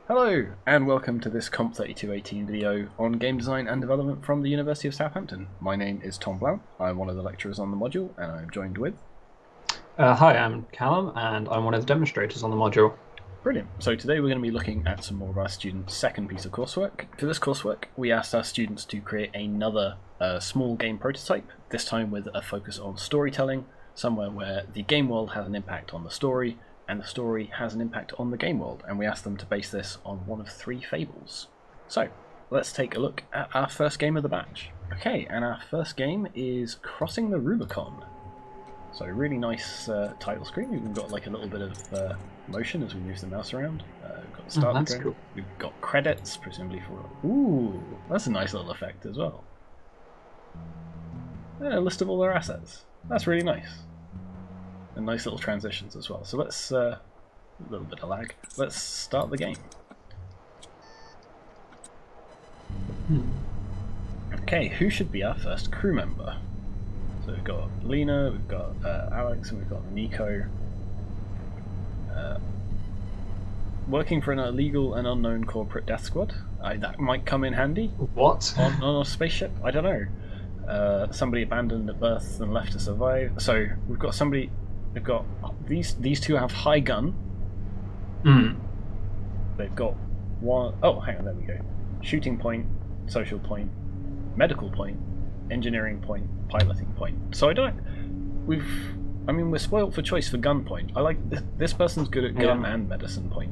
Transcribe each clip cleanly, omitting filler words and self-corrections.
Hello, and welcome to this COMP3218 video on game design and development from the University of Southampton. My name is Tom Blount, I'm one of the lecturers on the module, and I'm joined with... Hi, I'm Callum, and I'm one of the demonstrators on the module. Brilliant. So today we're going to be looking at some more of our students' second piece of coursework. For this coursework, we asked our students to create another small game prototype, this time with a focus on storytelling, somewhere where the game world has an impact on the story, and the story has an impact on the game world, and we asked them to base this on one of 3 fables. So, let's take a look at our first game of the batch. Okay, and our first game is Crossing the Rubicon. So, really nice title screen. We've got like a little bit of motion as we move the mouse around. We've got the start that's screen. cool. We've got credits, presumably for... Ooh, that's a nice little effect as well. And a list of all their assets. That's really nice. And nice little transitions as well. So let's, a little bit of lag. Let's start the game. Okay, who should be our first crew member? So we've got Lena, we've got Alex, and we've got Nico. Working for an illegal and unknown corporate death squad. That might come in handy. What? On a spaceship? I don't know. Somebody abandoned at birth and left to survive. So we've got somebody... They've got these two have high gun. They've got one oh hang on, there we go. Shooting point, social point, medical point, engineering point, piloting point. So we're spoiled for choice for gun point. I like this person's good at gun and medicine point.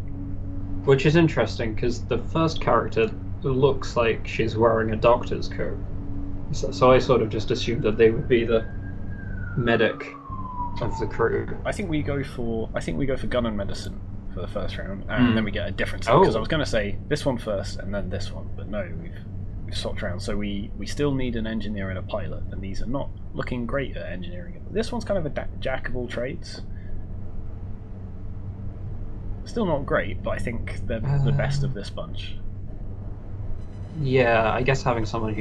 Which is interesting because the first character looks like she's wearing a doctor's coat. So I sort of just assumed that they would be the medic of the crew. I think we go for gun and medicine for the first round, and then we get a different set. Because I was going to say this one first and then this one, but no, we've swapped around. So we still need an engineer and a pilot, and these are not looking great at engineering. This one's kind of a jack of all trades. Still not great, but I think they're the best of this bunch. Yeah, I guess having someone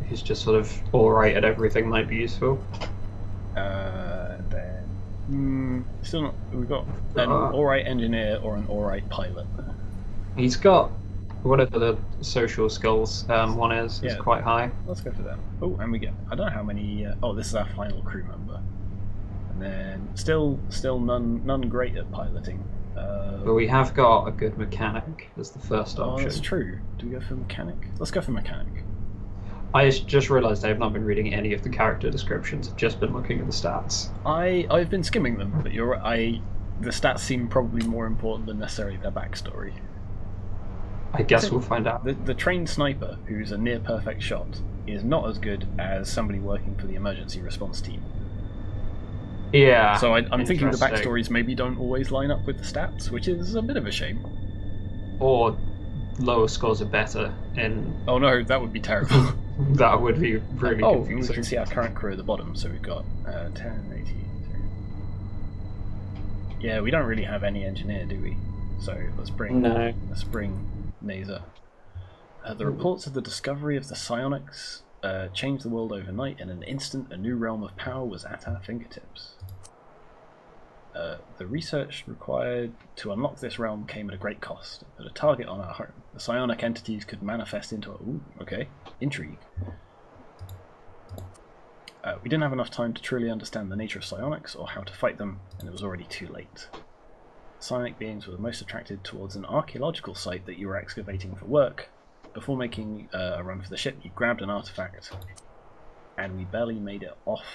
who's just sort of all right at everything might be useful. Still not. We've got an alright engineer or an alright pilot. He's got whatever the social skills one is quite high. Let's go for that. Oh, and we get, I don't know how many. This is our final crew member, and then still none great at piloting. But we have got a good mechanic as the first option. That's true. Do we go for mechanic? Let's go for mechanic. I just realised I have not been reading any of the character descriptions. I've just been looking at the stats. I've been skimming them, but the stats seem probably more important than necessarily their backstory. I guess we'll find out. The trained sniper, who's a near perfect shot, is not as good as somebody working for the emergency response team. Yeah. So I'm thinking the backstories maybe don't always line up with the stats, which is a bit of a shame. Or lower scores are better in... Oh no, that would be terrible. That would be really confusing. We can see our current crew at the bottom, so we've got 10, 18... Yeah, we don't really have any engineer, do we? So let's bring Naza. The reports of the discovery of the psionics changed the world overnight. In an instant, a new realm of power was at our fingertips. The research required to unlock this realm came at a great cost, but a target on our home. The psionic entities could manifest into intrigue. We didn't have enough time to truly understand the nature of psionics or how to fight them, and it was already too late. Psionic beings were most attracted towards an archaeological site that you were excavating for work. Before making a run for the ship, you grabbed an artifact, and we barely made it off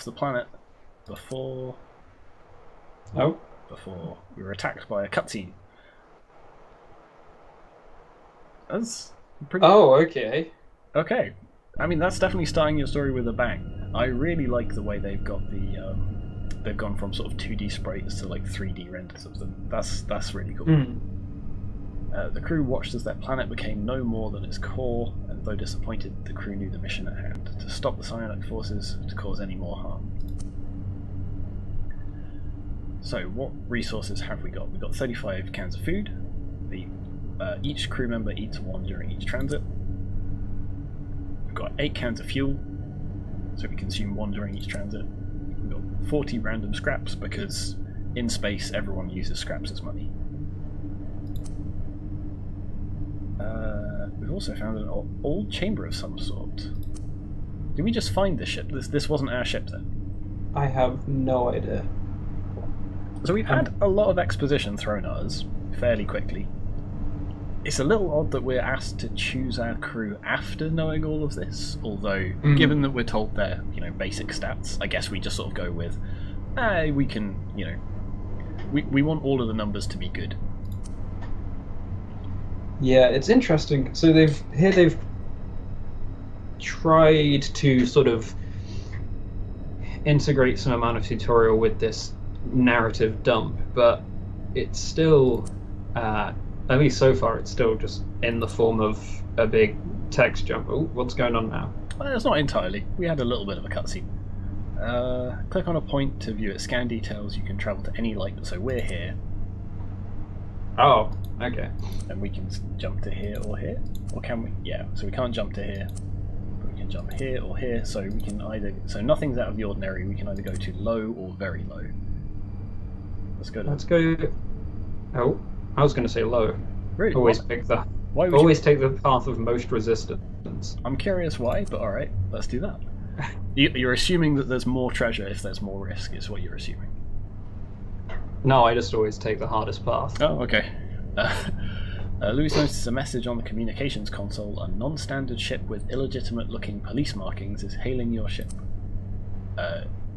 the planet before we were attacked by a cutscene. That's pretty... Oh, okay. Okay. I mean, that's definitely starting your story with a bang. I really like the way they've got the... they've gone from sort of 2D sprites to like 3D renders of them. That's really cool. The crew watched as their planet became no more than its core, and though disappointed, the crew knew the mission at hand, to stop the psionic forces to cause any more harm. So, what resources have we got? We've got 35 cans of food. Each crew member eats 1 during each transit. We've got 8 cans of fuel, so we consume 1 during each transit. We've got 40 random scraps, because in space everyone uses scraps as money. we've also found an old chamber of some sort. Did we just find this ship? This wasn't our ship then? I have no idea. So we've had a lot of exposition thrown at us fairly quickly. It's a little odd that we're asked to choose our crew after knowing all of this, although given that we're told their basic stats, I guess we just sort of go with, we can, we want all of the numbers to be good. Yeah, it's interesting. So they've tried to sort of integrate some amount of tutorial with this narrative dump, but it's still, at least so far, it's still just in the form of a big text jump. Oh, what's going on now? Well, it's not entirely. We had a little bit of a cutscene. Click on a point to view its scan details. You can travel to any light, so we're here. Oh, okay. And we can jump to here or here? Or can we? Yeah, so we can't jump to here. But we can jump here or here, so we can either... So nothing's out of the ordinary. We can either go to low or very low. Let's go to... Let's go... Oh, I was going to say low. Really? Always What? pick the... Why would Always you... take the path of most resistance. I'm curious why, but alright, let's do that. You're assuming that there's more treasure if there's more risk, is what you're assuming. No, I just always take the hardest path. Oh, okay. Louis notices a message on the communications console. A non-standard ship with illegitimate-looking police markings is hailing your ship.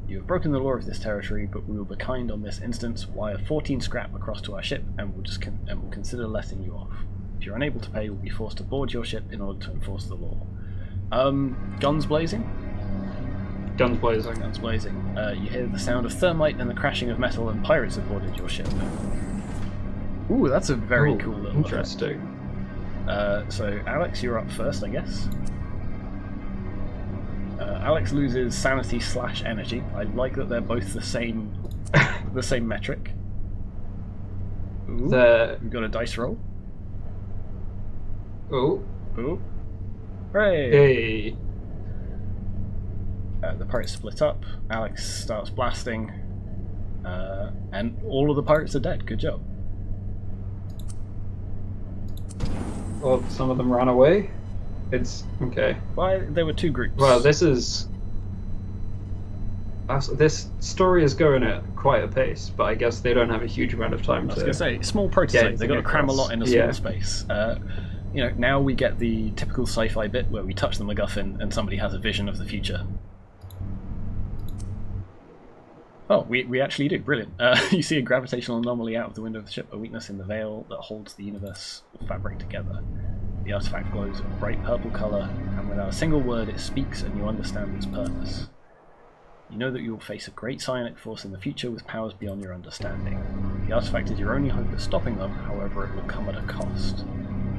You have broken the law of this territory, but we will be kind on this instance. Wire 14 scrap across to our ship, and we'll consider letting you off. If you're unable to pay, you'll be forced to board your ship in order to enforce the law. Guns blazing? Guns blazing. Guns blazing. You hear the sound of thermite and the crashing of metal, and pirates have boarded your ship. Ooh, that's a very cool little... Interesting. So, Alex, you're up first, I guess. Alex loses sanity / energy. I like that they're both the same metric. Ooh, we've got a dice roll. Oh. Ooh. Hooray! Hey. The pirates split up. Alex starts blasting. And all of the pirates are dead. Good job. Well, some of them ran away. It's okay. Well, there were two groups. Well, this story is going at quite a pace, but I guess they don't have a huge amount of time I was going to say, small prototype. They've got to cram a lot in a small space. Now we get the typical sci-fi bit where we touch the MacGuffin and somebody has a vision of the future. Oh, we actually do. Brilliant. You see a gravitational anomaly out of the window of the ship, a weakness in the veil that holds the universe fabric together. The artifact glows a bright purple colour, and without a single word it speaks and you understand its purpose. You know that you will face a great psionic force in the future with powers beyond your understanding. The artifact is your only hope of stopping them, however it will come at a cost.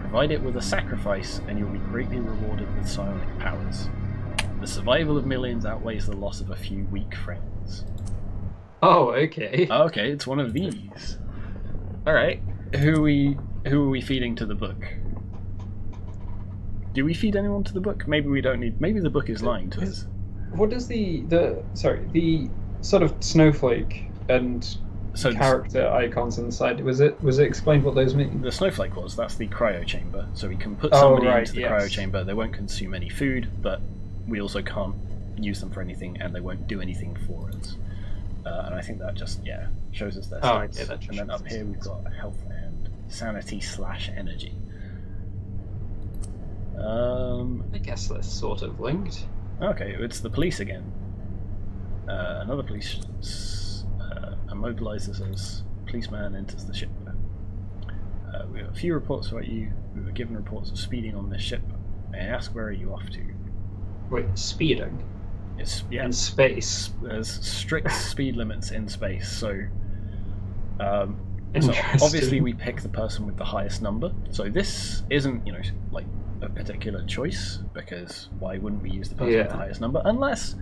Provide it with a sacrifice and you will be greatly rewarded with psionic powers. The survival of millions outweighs the loss of a few weak friends. Oh, okay. Okay, it's one of these. Alright, who are we feeding to the book? Do we feed anyone to the book? Maybe we don't need... Maybe the book is lying to us. What does the sort of snowflake and character icons inside, was it explained what those mean? The snowflake that's the cryo chamber. So we can put somebody into the cryo chamber. They won't consume any food, but we also can't use them for anything, and they won't do anything for us. And I think that just, shows us their stats. Okay, and then up here we've got health and sanity / energy. I guess that's sort of linked. Okay, it's the police again. Another police immobilizes us. Policeman enters the ship. We have a few reports about you. We were given reports of speeding on this ship. May I ask, where are you off to? Wait, speeding? In space. There's strict speed limits in space, so obviously we pick the person with the highest number. So this isn't, like a particular choice, because why wouldn't we use the person with the highest number? Unless,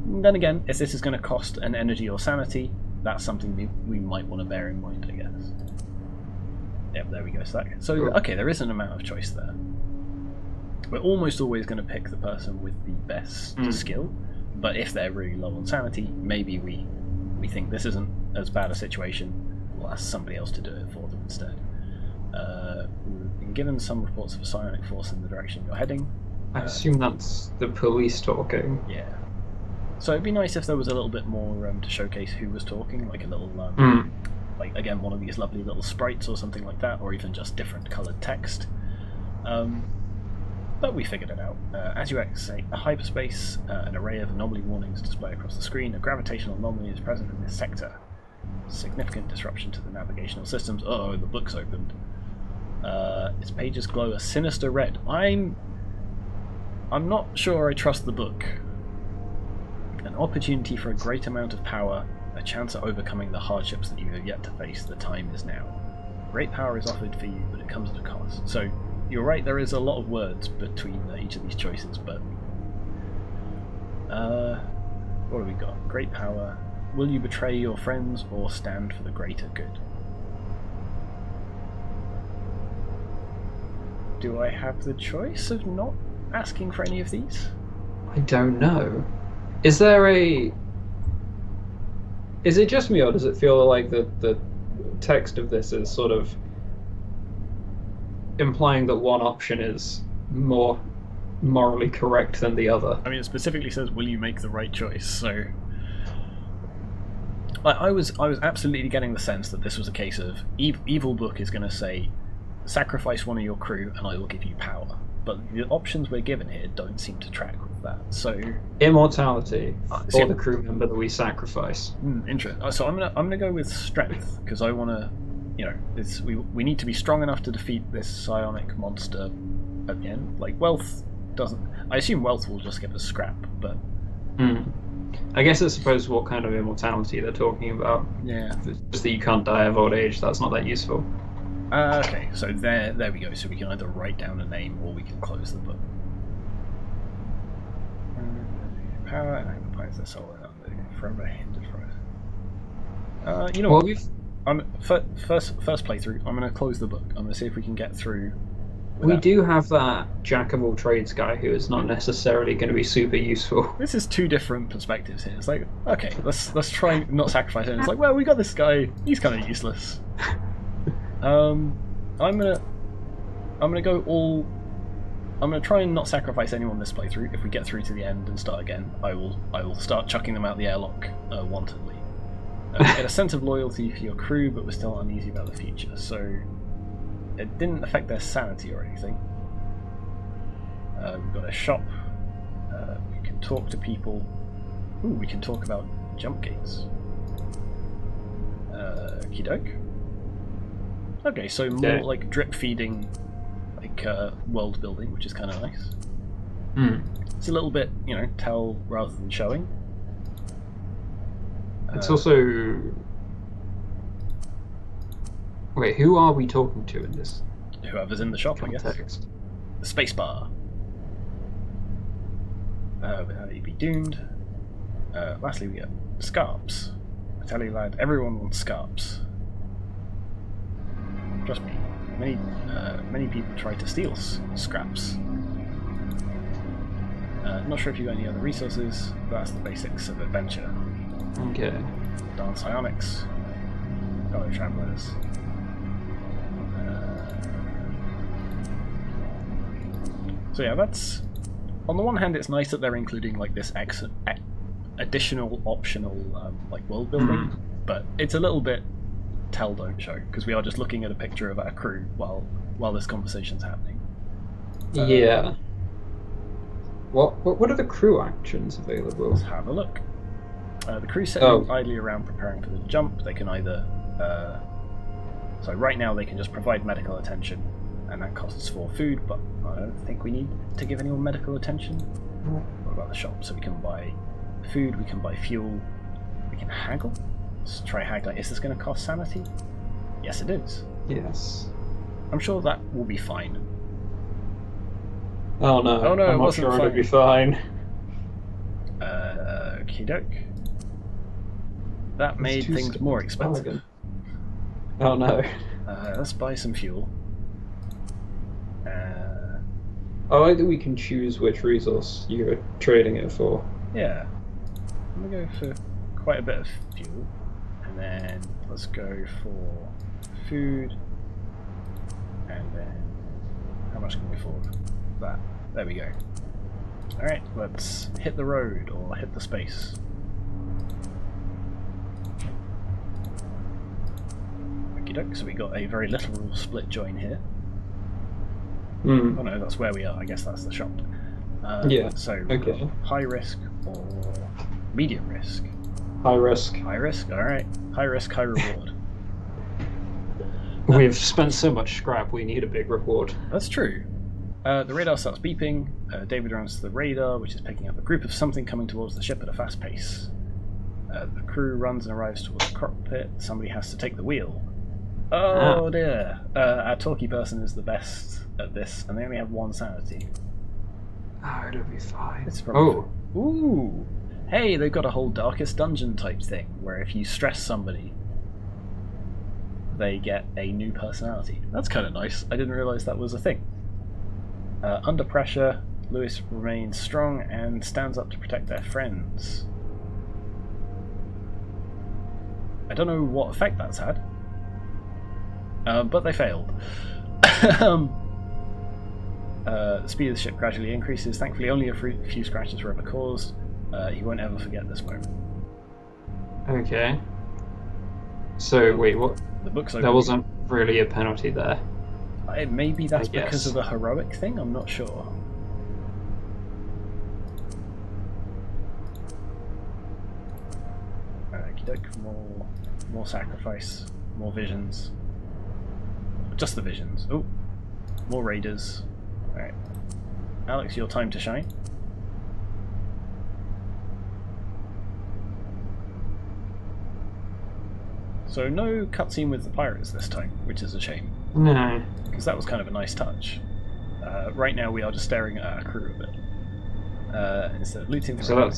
then again, if this is going to cost an energy or sanity, that's something we might want to bear in mind, I guess. Yep, there we go. So okay, there is an amount of choice there. We're almost always going to pick the person with the best skill. But if they're really low on sanity, maybe we think this isn't as bad a situation, we'll ask somebody else to do it for them instead. We've been given some reports of a psionic force in the direction you're heading. I assume that's the police talking. Yeah. So it'd be nice if there was a little bit more to showcase who was talking, like a little, like again, one of these lovely little sprites or something like that, or even just different coloured text. But we figured it out. As you exit a hyperspace, an array of anomaly warnings display across the screen. A gravitational anomaly is present in this sector. Significant disruption to the navigational systems. Oh, the book's opened. Its pages glow a sinister red. I'm not sure I trust the book. An opportunity for a great amount of power, a chance at overcoming the hardships that you have yet to face. The time is now. Great power is offered for you, but it comes at a cost. So, you're right, there is a lot of words between each of these choices, but... what have we got? Great power. Will you betray your friends or stand for the greater good? Do I have the choice of not asking for any of these? I don't know. Is there a... Is it just me, or does it feel like the text of this is sort of implying that one option is more morally correct than the other? I mean, it specifically says, will you make the right choice, so... I was absolutely getting the sense that this was a case of evil book is going to say, sacrifice one of your crew and I will give you power. But the options we're given here don't seem to track with that. So immortality for the crew member that we sacrifice. Interesting. So I'm gonna go with strength because I want to, we need to be strong enough to defeat this psionic monster at the end. Like wealth doesn't. I assume wealth will just give us scrap, but. I guess it's supposed what kind of immortality they're talking about. Yeah. Just that you can't die of old age. That's not that useful. Okay, so there we go. So we can either write down a name or we can close the book. Power and occupies the soul and forever hindered from it. You know what? First playthrough. I'm going to close the book. I'm going to see if we can get through. We do have that jack of all trades guy who is not necessarily going to be super useful. This is two different perspectives here. It's like, okay, let's try not sacrifice him. It's like, well, we got this guy. He's kind of useless. I'm gonna try and not sacrifice anyone this playthrough. If we get through to the end and start again, I will start chucking them out the airlock wantedly. Get a sense of loyalty for your crew, but we're still uneasy about the future. So it didn't affect their sanity or anything. We've got a shop. We can talk to people. Ooh, we can talk about jump gates. Okey-doke. Okay, so more like drip feeding, like world building, which is kind of nice. It's a little bit, tell rather than showing. It's also... Wait, who are we talking to in this? Whoever's in the shop, context. I guess. The space bar. Without you be doomed. Lastly, we get scarps. I tell you, lad, everyone wants scarps. Trust me, many people try to steal scraps. Not sure if you got any other resources, but that's the basics of adventure. Okay. Darn psionics, fellow travellers. So yeah, that's... On the one hand, it's nice that they're including like this additional optional like world building, but it's a little bit tell don't show because we are just looking at a picture of our crew while this conversation's happening. Yeah. What are the crew actions available? Let's have a look. The crew sitting idly around preparing for the jump. They can either so right now they can just provide medical attention, and that costs 4 food, but I don't think we need to give anyone medical attention. What about the shop? So we can buy food, we can buy fuel, we can haggle. Let's try haggling. Is this going to cost sanity? Yes, it is. Yes. I'm sure that will be fine. Oh no! Oh no! I'm not sure it'll be fine. Okey-doke. That made things more expensive. Oh no! Let's buy some fuel. I like that we can choose which resource you're trading it for. Yeah. I'm gonna go for quite a bit of fuel. And then let's go for food, and then much can we afford? That. There we go. Alright, let's hit the road, or hit the space. Okie doke, so we got a very literal split join here. Mm. Oh no, that's where we are. I guess that's the shop. Yeah. So, Okay. high risk or medium risk? High risk. High risk, alright. High risk, high reward. We've spent so much scrap, we need a big reward. That's true. The radar starts beeping. David runs to the radar, which is picking up a group of something coming towards the ship at a fast pace. The crew runs and arrives towards the cockpit. Somebody has to take the wheel. Oh dear. Our talkie person is the best at this, and they only have 1 sanity. Oh, it'll be fine. It's probably Ooh! Hey, they've got a whole Darkest Dungeon type thing, where if you stress somebody, they get a new personality. That's kind of nice. I didn't realise that was a thing. Under pressure, Lewis remains strong and stands up to protect their friends. I don't know what effect that's had, but they failed. The speed of the ship gradually increases. Thankfully, only a few scratches were ever caused. He won't ever forget this moment. Okay. So, wait, what? The book's open. There wasn't really a penalty there. Maybe that's I because guess. of the heroic thing? I'm not sure. Okey-doke, more sacrifice, more visions. Just the visions. Oh, more raiders. Alright. Alex, your time to shine. So no cutscene with the pirates this time, which is a shame, No. because that was kind of a nice touch. Right now we are just staring at our crew a bit. Instead of looting the So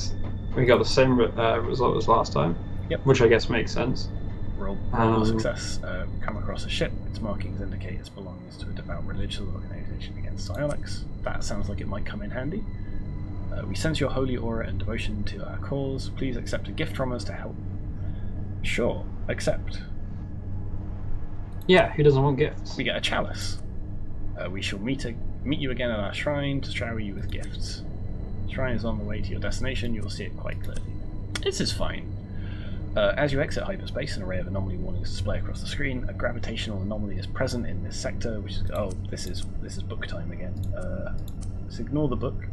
we got the same result as last time. Yep. Which I guess makes sense. roll success. Come across a ship. Its markings indicate its belongings to a devout religious organization against psionics. That sounds like it might come in handy. We sense your holy aura and devotion to our cause. Please accept a gift from us to help. Sure, accept. Yeah, who doesn't want gifts? We get a chalice. We shall meet you again at our shrine to shower you with gifts. The shrine is on the way to your destination. You will see it quite clearly. This is fine. As you exit hyperspace, an array of anomaly warnings display across the screen. A gravitational anomaly is present in this sector, which is this is book time again. Let's ignore the book.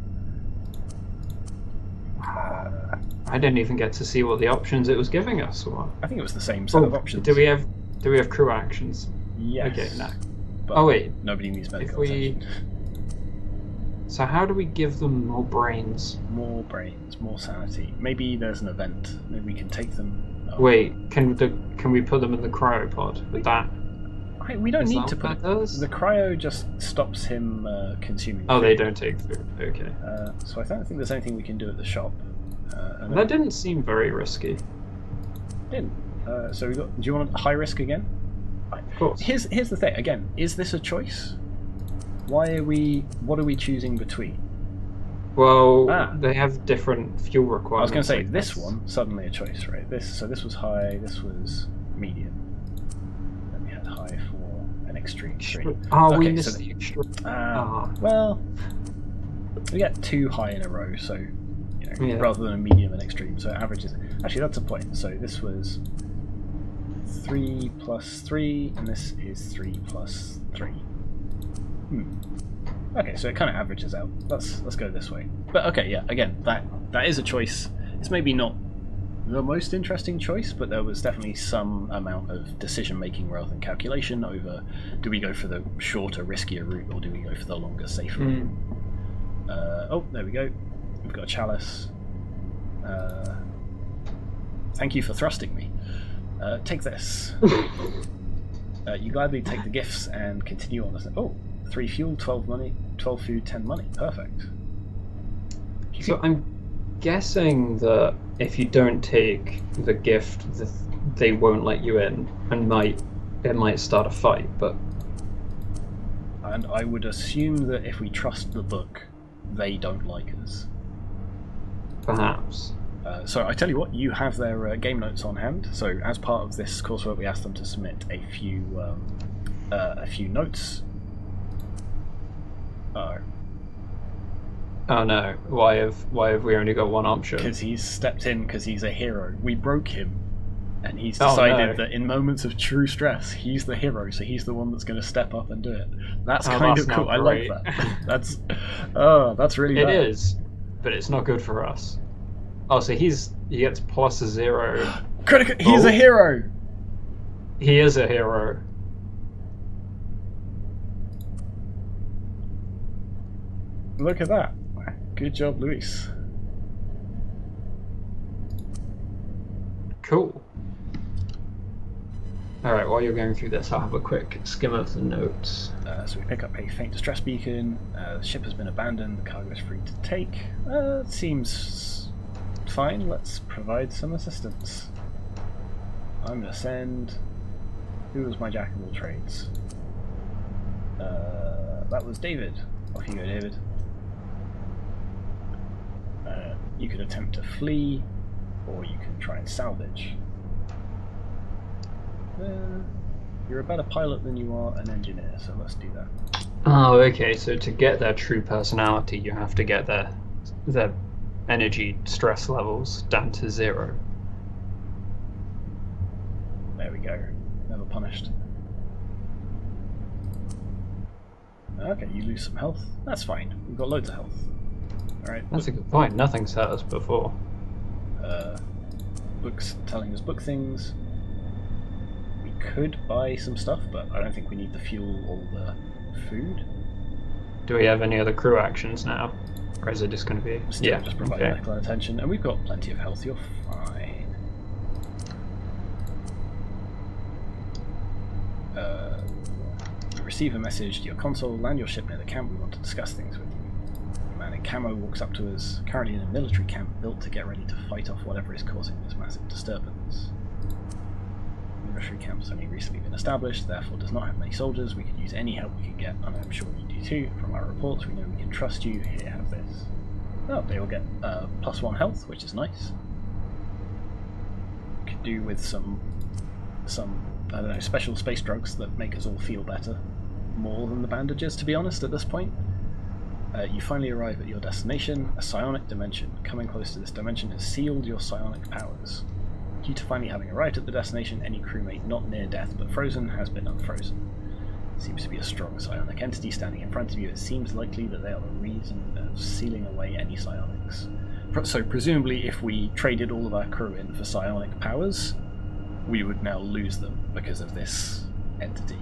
I didn't even get to see what the options it was giving us were. I think it was the same set of options. Do we have crew actions? Yes. Okay, no. But Oh wait. nobody needs medical If we- attention. So how do we give them more brains? More brains, more sanity. Maybe there's an event. Maybe we can take them. Oh. Wait, can we put them in the cryopod? With that? We don't Is need that to what put that does? the cryo just stops him consuming. Oh, food. they don't take food. Okay. So I don't think there's anything we can do at the shop. And That didn't seem very risky. didn't. So we got. Do you want high risk again? Of course. Here's the thing. Again, is this a choice? What are we choosing between? Well, they have different fuel requirements. I was going to say I this guess. one suddenly a choice, right? This was high. This was medium. Then we had high for an extreme three. Oh, we Okay, missed so the extra. Well, we get 2 high in a row, so Yeah. rather than a medium and extreme, so it averages. Actually, that's a point. So this was 3 plus 3, and this is 3 plus 3. Okay, so it kind of averages out. Let's go this way. But okay, yeah. Again, that is a choice. It's maybe not the most interesting choice, but there was definitely some amount of decision making rather than calculation over: do we go for the shorter, riskier route, or do we go for the longer, safer route? Oh, there we go. We've got a chalice. Thank you for thrusting me. Take this. You gladly take the gifts and continue on. Oh, 3 fuel, 12 money, 12 food, 10 money. Perfect. So I'm guessing that if you don't take the gift, they won't let you in, and it might start a fight. But And I would assume that if we trust the book, they don't like us. perhaps. So I tell you what, you have their game notes on hand. So as part of this coursework, we asked them to submit a few notes. Oh. Oh no! Why have we only got one option? Because he's stepped in because he's a hero. We broke him, and he's Oh, decided no. that in moments of true stress, he's the hero, so he's the one that's going to step up and do it. That's Oh, kind that's of cool. not I like great. that. That's really It bad. is, but it's not good for us. Oh, so he gets +0. Critical. He's Oh. a hero. He is a hero. Look at that. Good job, Luis. Cool. Alright, while you're going through this, I'll have a quick skim of the notes. So we pick up a faint distress beacon. The ship has been abandoned. The cargo is free to take. Seems fine. Let's provide some assistance. I'm going to send... Who was my jack of all trades? That was David. Off you go, David. You could attempt to flee, or you can try and salvage. You're a better pilot than you are an engineer, so let's do that. Oh, okay, so to get their true personality, you have to get their energy stress levels down to 0. There we go. Never punished. Okay, you lose some health. That's fine. We've got loads of health. Alright. That's a good point. Nothing's hurt us before. Books telling us book things. We could buy some stuff, but I don't think we need the fuel or the food. Do we have any other crew actions now? Or is it just going to be... Still just provide medical attention, and we've got plenty of health. You're fine. You receive a message to your console. Land your ship near the camp. We want to discuss things with you. A man in camo walks up to us, currently in a military camp built to get ready to fight off whatever is causing this massive disturbance. The military camp has only recently been established, therefore does not have many soldiers. We could use any help we can get, and I'm sure you do too. From our reports, we know we can trust you. Here, have this. Oh, they all get +1 health, which is nice. Could do with some I don't know, special space drugs that make us all feel better. More than the bandages, to be honest, at this point. You finally arrive at your destination, a psionic dimension. Coming close to this dimension has sealed your psionic powers. Due to finally having arrived at the destination, any crewmate not near death but frozen has been unfrozen. Seems to be a strong psionic entity standing in front of you. It seems likely that they are the reason of sealing away any psionics. So presumably if we traded all of our crew in for psionic powers, we would now lose them because of this entity.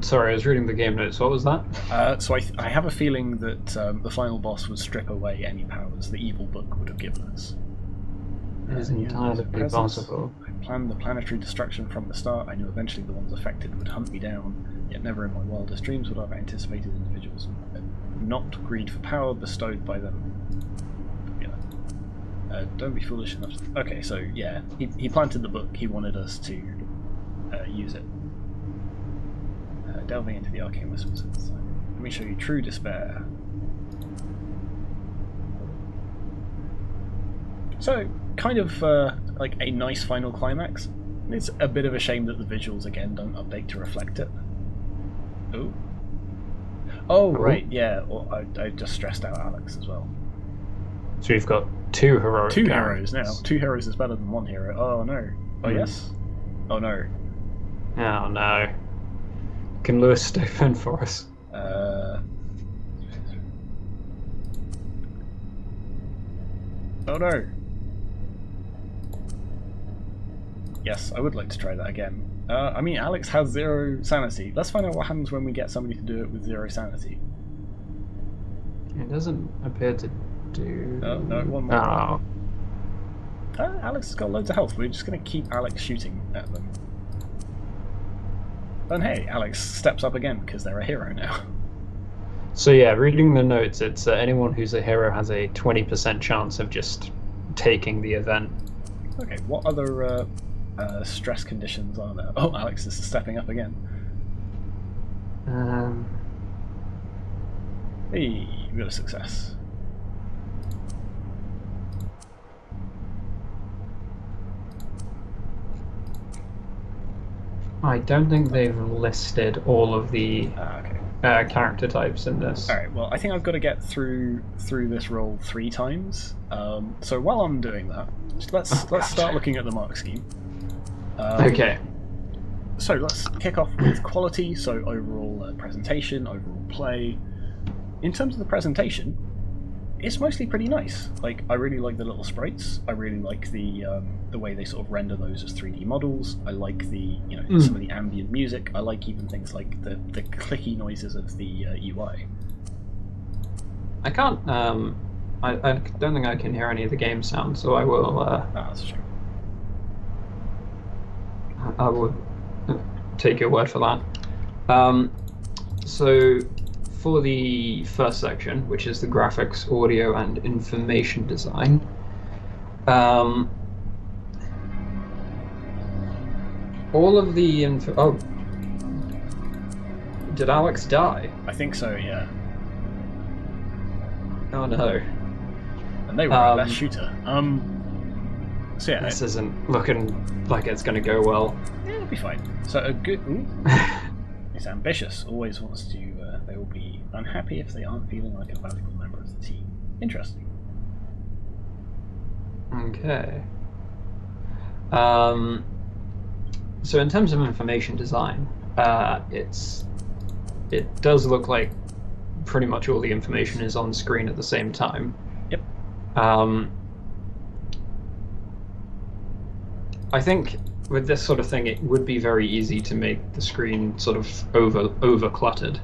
Sorry, I was reading the game notes. What was that? So I have a feeling that the final boss would strip away any powers the evil book would have given us. It is entirely possible. I planned the planetary destruction from the start. I knew eventually the ones affected would hunt me down, yet never in my wildest dreams would I have anticipated individuals not greed for power bestowed by them. Don't be foolish enough to... Okay, so yeah, he planted the book. He wanted us to use it. Delving into the arcane whispers. Let me show you true despair. So, kind of like a nice final climax. It's a bit of a shame that the visuals again don't update to reflect it. Ooh. Oh, right, yeah. Well, I just stressed out Alex as well. So we've got 2 heroic Two characters. heroes now. 2 heroes is better than 1 hero. Oh no. Oh yes? Oh no. Oh no. Can Lewis step in for us? Oh no. Yes, I would like to try that again. I mean, Alex has 0 sanity. Let's find out what happens when we get somebody to do it with 0 sanity. It doesn't appear to do... Oh, no, one more. Oh. Alex has got loads of health. We're just going to keep Alex shooting at them. And hey, Alex steps up again because they're a hero now. So yeah, reading the notes, it's anyone who's a hero has a 20% chance of just taking the event. Okay, what other stress conditions are there? Oh, Alex is stepping up again. Hey, we got a success. I don't think they've listed all of the Okay. character types in this. All right. Well, I think I've got to get through this roll 3 times. So while I'm doing that, let's start looking at the mark scheme. Okay. So let's kick off with quality. So overall presentation, overall play. In terms of the presentation, it's mostly pretty nice. Like, I really like the little sprites. I really like the way they sort of render those as 3D models. I like the some of the ambient music. I like even things like the clicky noises of the UI. I can't. I don't think I can hear any of the game sounds, so I will. That's true. I will take your word for that. So, for the first section, which is the graphics, audio, and information design, all of the oh, did Alex die? I think so. Yeah. Oh no. And they were our best shooter. So yeah, this isn't looking like it's going to go well. Yeah, it'll be fine. So a good. It's ambitious. Always wants to. They will be unhappy if they aren't feeling like a valuable member of the team. Interesting. Okay. So in terms of information design, it does look like pretty much all the information is on screen at the same time. Yep. I think with this sort of thing, it would be very easy to make the screen sort of over cluttered.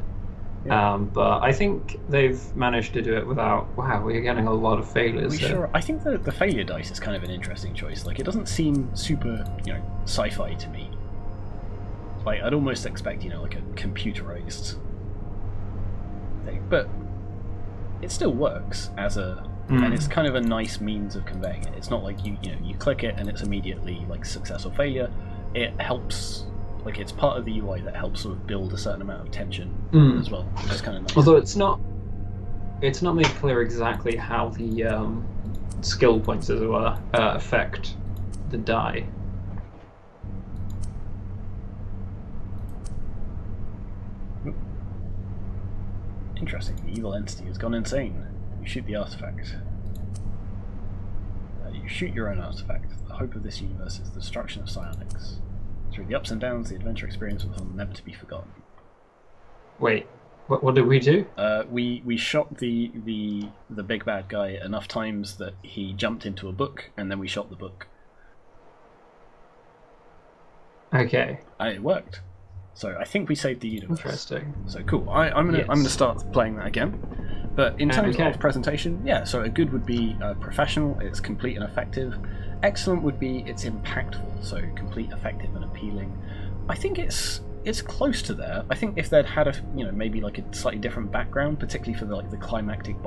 Yeah. But I think they've managed to do it without. Wow, we're getting a lot of failures. Sure. I think the failure dice is kind of an interesting choice. Like, it doesn't seem super, sci-fi to me. Like, I'd almost expect, like a computerized thing, but it still works as a. And it's kind of a nice means of conveying it. It's not like you click it and it's immediately like success or failure. It helps, like, it's part of the UI that helps sort of build a certain amount of tension as well, which is kind of nice. Although it's not made clear exactly how the skill points, as it were, affect the die. Interesting. The evil entity has gone insane. You shoot the artifact. You shoot your own artifact. The hope of this universe is the destruction of psionics. Through the ups and downs, the adventure experience will never to be forgotten. Wait, what did we do? We shot the big bad guy enough times that he jumped into a book, and then we shot the book. Okay. And it worked. So I think we saved the universe. Interesting. So cool. I'm gonna start playing that again. But in terms of presentation, yeah. So a good would be professional. It's complete and effective. Excellent would be it's impactful. So complete, effective, and appealing. I think it's close to there. I think if they'd had maybe like a slightly different background, particularly for the climactic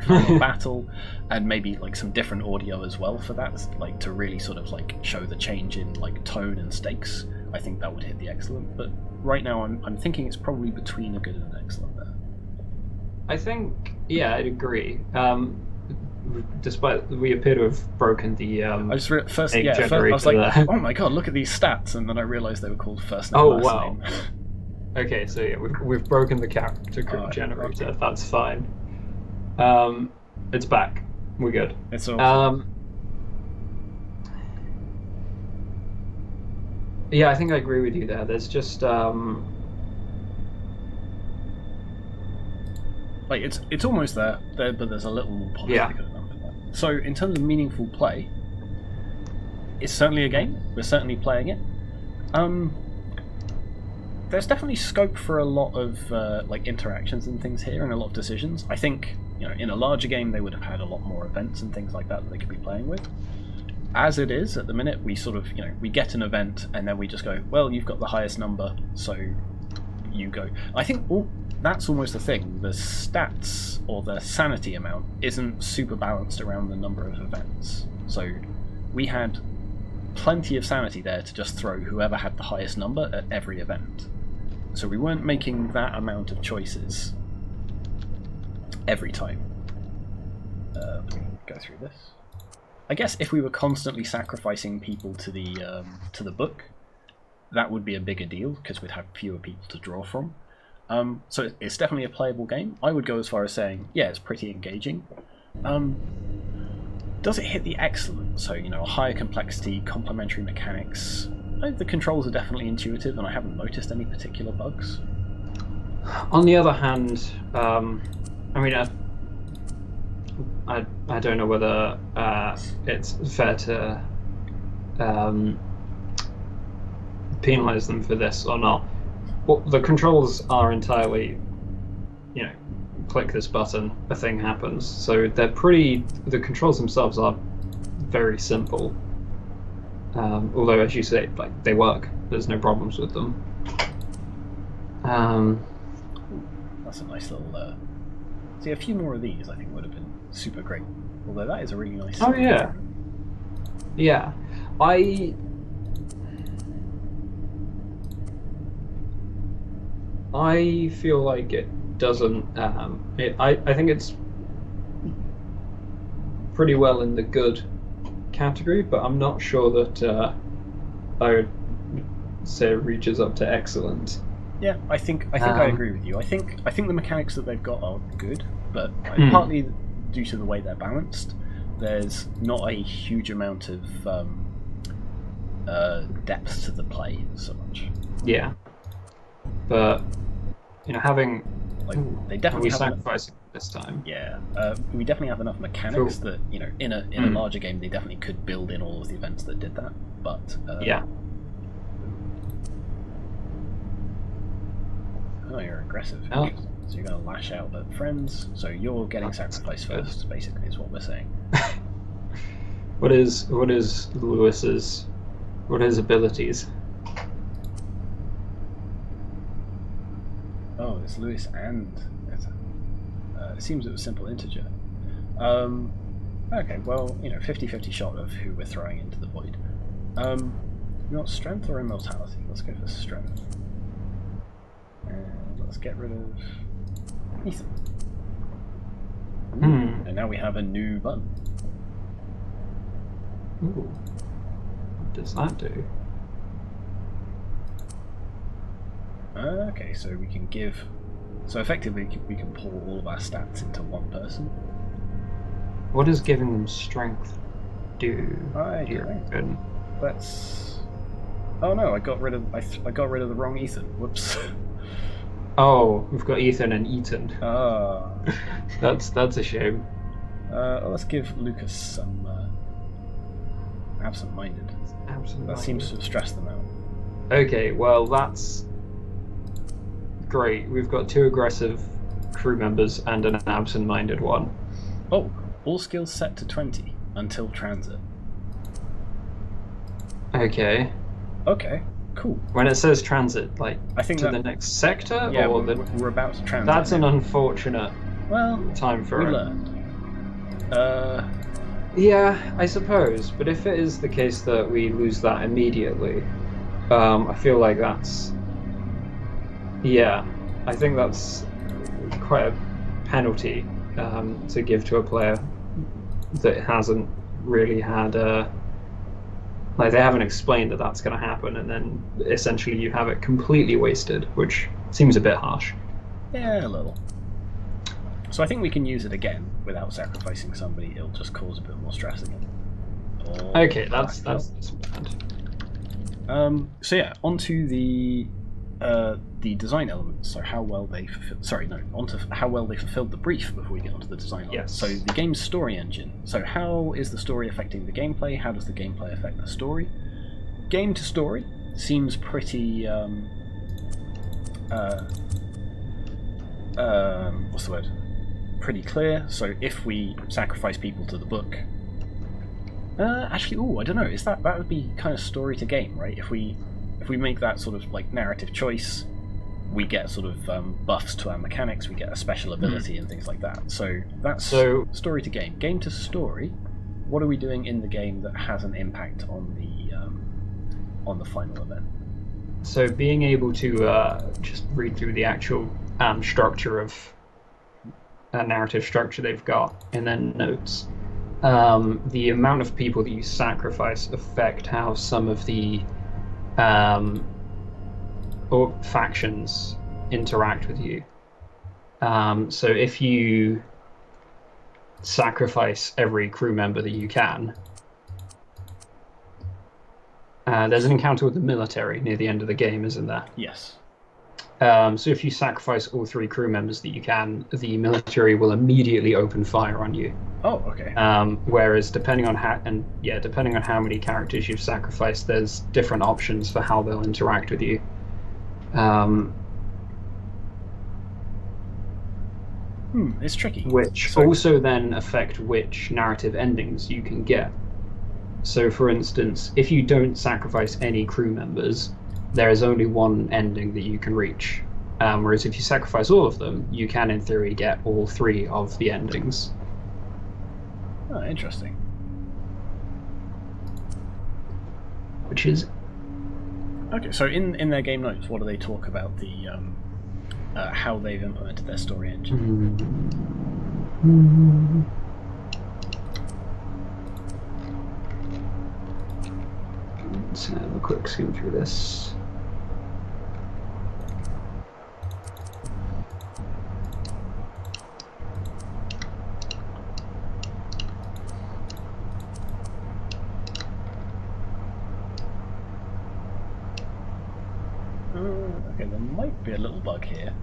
final battle, and maybe like some different audio as well for that, like to really sort of like show the change in like tone and stakes. I think that would hit the excellent. But right now, I'm thinking it's probably between a good and an excellent there. I think, yeah, I'd agree. Despite we appear to have broken the I just first I was like, oh my god, look at these stats, and then I realised they were called first name, last name. Okay, so yeah, we've broken the character group generator. Okay. That's fine. It's back. We're good. It's all. Yeah, I think I agree with you there. There's just like it's almost there, but there's a little more polish to go down for that. So in terms of meaningful play, it's certainly a game. We're certainly playing it. There's definitely scope for a lot of like interactions and things here, and a lot of decisions. I think in a larger game they would have had a lot more events and things like that they could be playing with. As it is at the minute, we sort of we get an event and then we just go, well, you've got the highest number, so you go. I think that's almost the thing. The stats or the sanity amount isn't super balanced around the number of events. So we had plenty of sanity there to just throw whoever had the highest number at every event. So we weren't making that amount of choices every time. Let me go through this. I guess if we were constantly sacrificing people to the book, that would be a bigger deal because we'd have fewer people to draw from. So it's definitely a playable game. I would go as far as saying, yeah, it's pretty engaging. Does it hit the excellent? So, higher complexity, complementary mechanics. The controls are definitely intuitive, and I haven't noticed any particular bugs. On the other hand, I mean, I don't know whether it's fair to penalise them for this or not. Well, the controls are entirely, click this button, a thing happens. So the controls themselves are very simple. Although, as you say, they work. There's no problems with them. That's a nice little... See, a few more of these I think would have been super great. Although that is a really nice... Oh, yeah. Yeah. I feel like it doesn't... I think it's pretty well in the good category, but I'm not sure that I would say it reaches up to excellent. Yeah, I think I agree with you. I think the mechanics that they've got are good, but partly due to the way they're balanced, there's not a huge amount of depth to the play so much. Yeah, but having they definitely have sacrificing this time. Yeah, we definitely have enough mechanics that in a larger game they definitely could build in all of the events that did that. But yeah. Oh, you're aggressive. Oh. So you're going to lash out at friends. So you're getting sacrificed first, basically, is what we're saying. What is Lewis's? What are his abilities? Oh, it's Lewis and it seems it was simple integer. Okay, well, 50-50 shot of who we're throwing into the void. You want strength or immortality? Let's go for strength. And let's get rid of Ethan. And now we have a new button. Ooh. What does that do? Okay, so we can give... So effectively we can pull all of our stats into one person. What does giving them strength do? I don't know. Let's... Oh no, I got rid of the wrong Ethan. Whoops. Oh, we've got Ethan and Eaton. Ah. That's a shame. Let's give Lucas some absent-minded. Absent-minded. That seems to have stressed them out. Okay, well that's great. We've got 2 aggressive crew members and an absent-minded one. Oh, all skills set to 20 until transit. Okay. Okay, cool. When it says transit, I think to the next sector, yeah, or we're about to transit. That's an unfortunate time for we it. learned. Yeah, I suppose. But if it is the case that we lose that immediately, I feel like that's... Yeah, I think that's quite a penalty to give to a player that hasn't really had they haven't explained that that's going to happen, and then essentially you have it completely wasted, which seems a bit harsh. Yeah, a little. So I think we can use it again without sacrificing somebody. It'll just cause a bit more stress again. Okay, that's bad. So yeah, onto the design elements. So how well they onto how well they fulfilled the brief before we get onto the design elements. So the game's story engine. So how is the story affecting the gameplay? How does the gameplay affect the story? Game to story seems pretty what's the word? Pretty clear. So if we sacrifice people to the book, actually, I don't know. That would be kind of story to game, right? If we make that sort of narrative choice, we get sort of buffs to our mechanics. We get a special ability and things like that. So that's story to game. Game to story. What are we doing in the game that has an impact on the final event? So being able to just read through the actual structure of narrative structure they've got in their notes. the amount of people that you sacrifice affect how some of the or factions interact with you. So if you sacrifice every crew member that you can, there's an encounter with the military near the end of the game, isn't there? Yes. So if you sacrifice all 3 crew members that you can, the military will immediately open fire on you. Oh, okay. Whereas depending on how many characters you've sacrificed, there's different options for how they'll interact with you. It's tricky. Which also then affect which narrative endings you can get. So, for instance, if you don't sacrifice any crew members, there is only one ending that you can reach. Whereas if you sacrifice all of them, you can, in theory, get all 3 of the endings. Oh, interesting. Which is... Okay, so in their game notes, what do they talk about the how they've implemented their story engine? Let's have a quick skim through this. Okay, there might be a little bug here.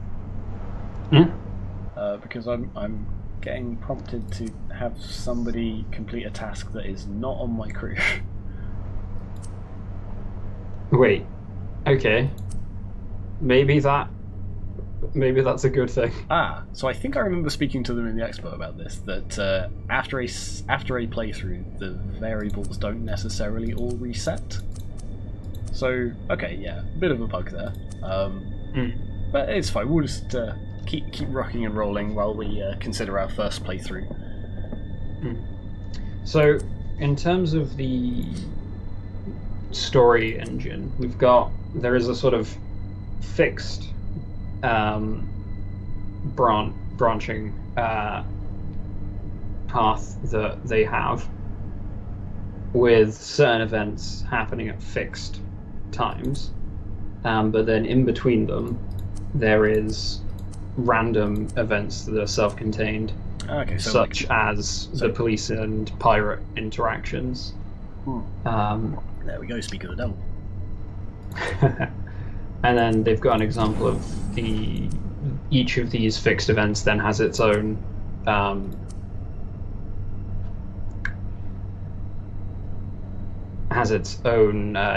Because I'm getting prompted to have somebody complete a task that is not on my crew. Wait. Okay. Maybe that's a good thing. So I think I remember speaking to them in the expo about this, that after a playthrough, the variables don't necessarily all reset. So, okay, yeah, a bit of a bug there. But it's fine, we'll just keep rocking and rolling while we consider our first playthrough. So, in terms of the story engine, there is a sort of fixed branching path that they have, with certain events happening at fixed times, but then in between them there is random events that are self-contained, such as the police and pirate interactions. There we go, speak of the devil. And then they've got an example of each of these fixed events then has its own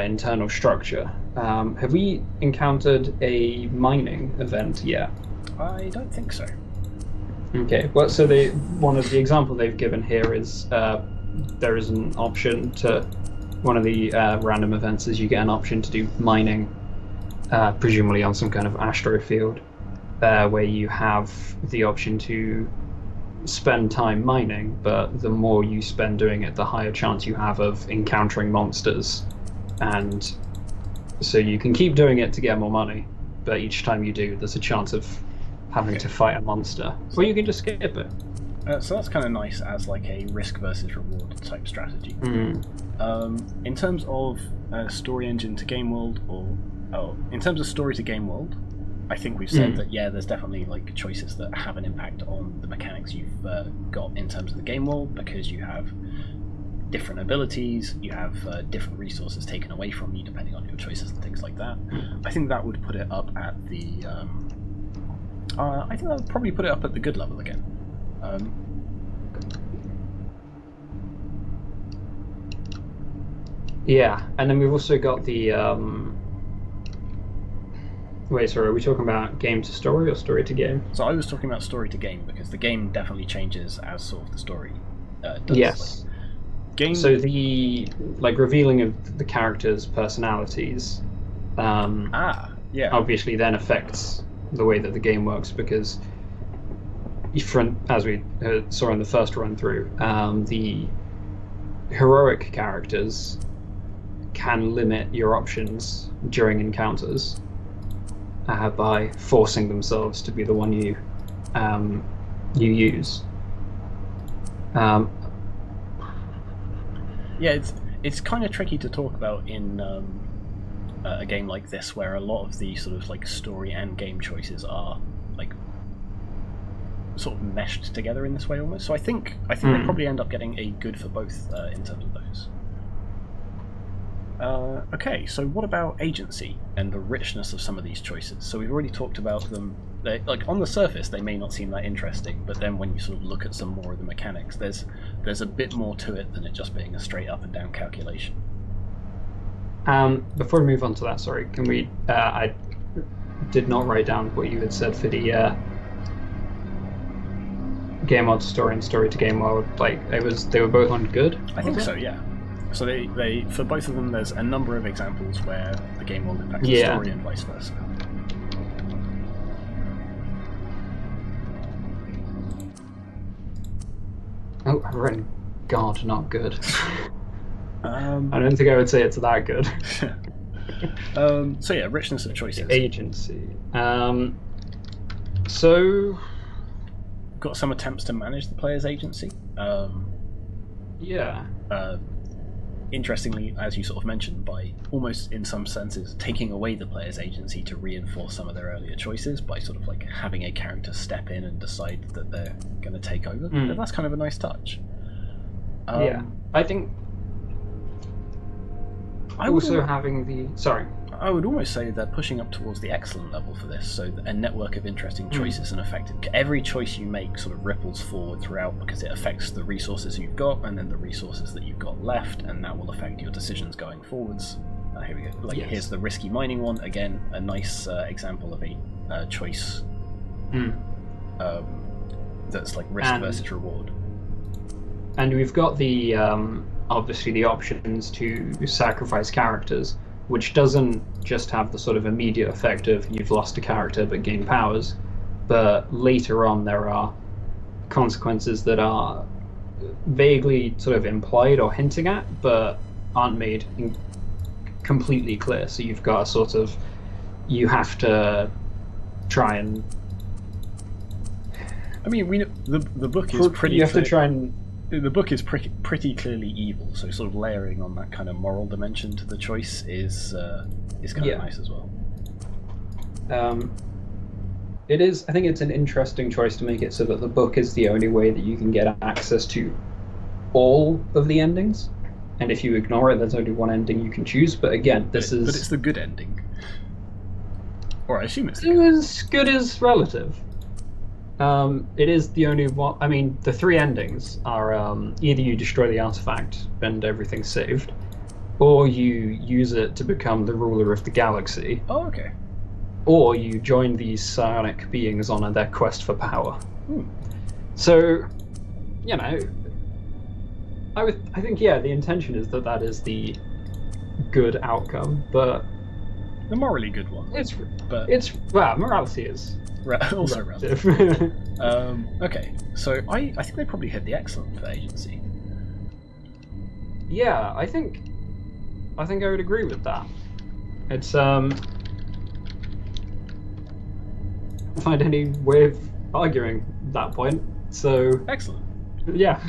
internal structure. Have we encountered a mining event yet? I don't think so. Okay, well, so one of the example they've given here is there is an option to, one of the random events is you get an option to do mining, presumably on some kind of astro field, where you have the option to spend time mining, but the more you spend doing it, the higher chance you have of encountering monsters. And so you can keep doing it to get more money, but each time you do, there's a chance of having to fight a monster. Or you can just skip it. So that's kind of nice as like a risk versus reward type strategy. In terms of story engine to game world, in terms of story to game world, I think we've said that there's definitely like choices that have an impact on the mechanics you've got in terms of the game world, because you have different abilities, you have different resources taken away from you depending on your choices and things like that. I think that would put it up at the I think that would probably put it up at the good level again. Yeah, and then we've also got the wait, sorry, are we talking about game to story or story to game? So I was talking about story to game, because the game definitely changes as sort of the story does. Yes. Game... So the revealing of the characters' personalities obviously then affects the way that the game works, because as we saw in the first run through, the heroic characters can limit your options during encounters by forcing themselves to be the one you use. Yeah, it's kind of tricky to talk about in a game like this, where a lot of the sort of like story and game choices are like sort of meshed together in this way almost. So I think they probably end up getting a good for both in terms of those. Okay, so what about agency and the richness of some of these choices? So we've already talked about them. Like on the surface, they may not seem that interesting, but then when you sort of look at some more of the mechanics, there's a bit more to it than it just being a straight up and down calculation. Before we move on to that, sorry, can we? I did not write down what you had said for the game mode story and story to game mode. Like they were both on good. I think so, yeah. So they for both of them, there's a number of examples where the game will impact the story and vice versa. Oh, I've written God, not good. I don't think I would say it's that good. So yeah, richness of choices. Agency. So got some attempts to manage the player's agency. Yeah. Interestingly, as you sort of mentioned, by almost in some senses taking away the player's agency to reinforce some of their earlier choices by sort of like having a character step in and decide that they're going to take over. That's kind of a nice touch. Yeah, I think I would almost say they're pushing up towards the excellent level for this, so a network of interesting choices and effective. Every choice you make sort of ripples forward throughout because it affects the resources you've got and then the resources that you've got left, and that will affect your decisions going forwards. Here we go. Here's the risky mining one. Again, a nice example of a choice that's like risk versus reward. And we've got the obviously the options to sacrifice characters, which doesn't just have the sort of immediate effect of you've lost a character but gain powers, but later on there are consequences that are vaguely sort of implied or hinting at, but aren't made completely clear. So you've got a sort of, you have to try and... I mean, we know, the book is pretty... You have to try and... The book is pretty clearly evil, so sort of layering on that kind of moral dimension to the choice is kind of nice as well. It is. I think it's an interesting choice to make it so that the book is the only way that you can get access to all of the endings, and if you ignore it, there's only one ending you can choose. But again, but it's the good ending, or I assume it's as good as relative. It is the only one. I mean, the three endings are either you destroy the artifact and everything's saved, or you use it to become the ruler of the galaxy. Oh, okay. Or you join these psionic beings on their quest for power. So, you know, I think the intention is that is the good outcome, but the morally good one. Morality is. Also relative. Okay, so I think they probably hit the excellent for agency. Yeah, I think I would agree with that. It's can't find any way of arguing that point. So excellent. Yeah.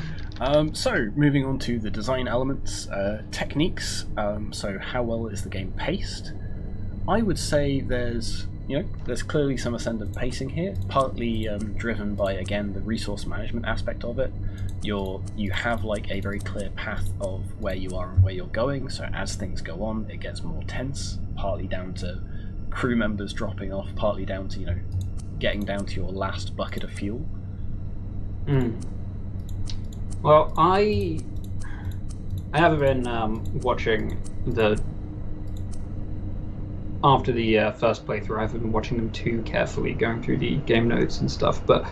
So moving on to the design elements, techniques. So how well is the game paced? I would say there's clearly some ascendant pacing here, partly driven by, again, the resource management aspect of it. You have like a very clear path of where you are and where you're going, so as things go on, it gets more tense, partly down to crew members dropping off, partly down to, getting down to your last bucket of fuel. Well, I have been watching after the first playthrough, I haven't been watching them too carefully, going through the game notes and stuff, but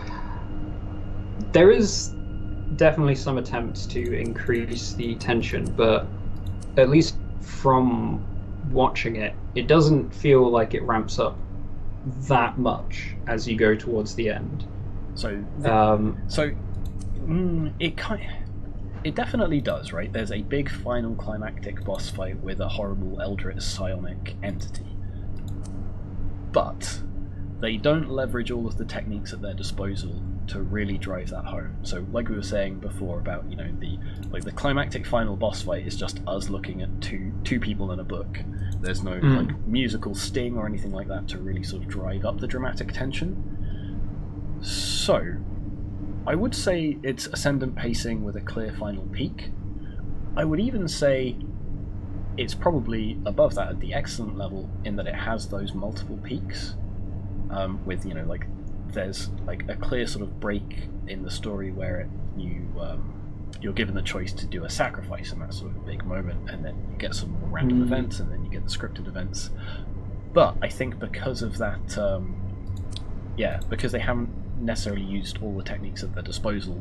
there is definitely some attempts to increase the tension, but at least from watching it, it doesn't feel like it ramps up that much as you go towards the end. It definitely does, right? There's a big final climactic boss fight with a horrible eldritch psionic entity. But they don't leverage all of the techniques at their disposal to really drive that home. So, like we were saying before about, you know, the climactic final boss fight is just us looking at two people in a book. There's no like musical sting or anything like that to really sort of drive up the dramatic tension. So, I would say it's ascendant pacing with a clear final peak. I would even say it's probably above that at the excellent level in that it has those multiple peaks, with, you know, like there's like a clear sort of break in the story where you're given the choice to do a sacrifice, and that's sort of a big moment, and then you get some more random events, and then you get the scripted events. But I think because of that, because they haven't necessarily used all the techniques at their disposal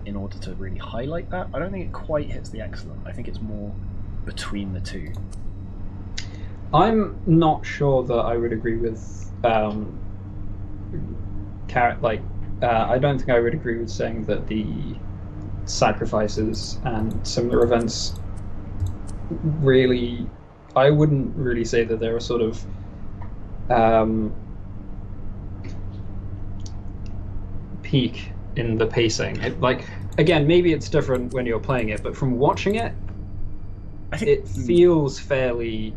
in order to really highlight that, I don't think it quite hits the excellent. I think it's more between the two. I'm not sure that I would agree with I don't think I would agree with saying that the sacrifices and similar events really, I wouldn't really say that they're a sort of peak in the pacing. Again, maybe it's different when you're playing it, but from watching it, I think it feels fairly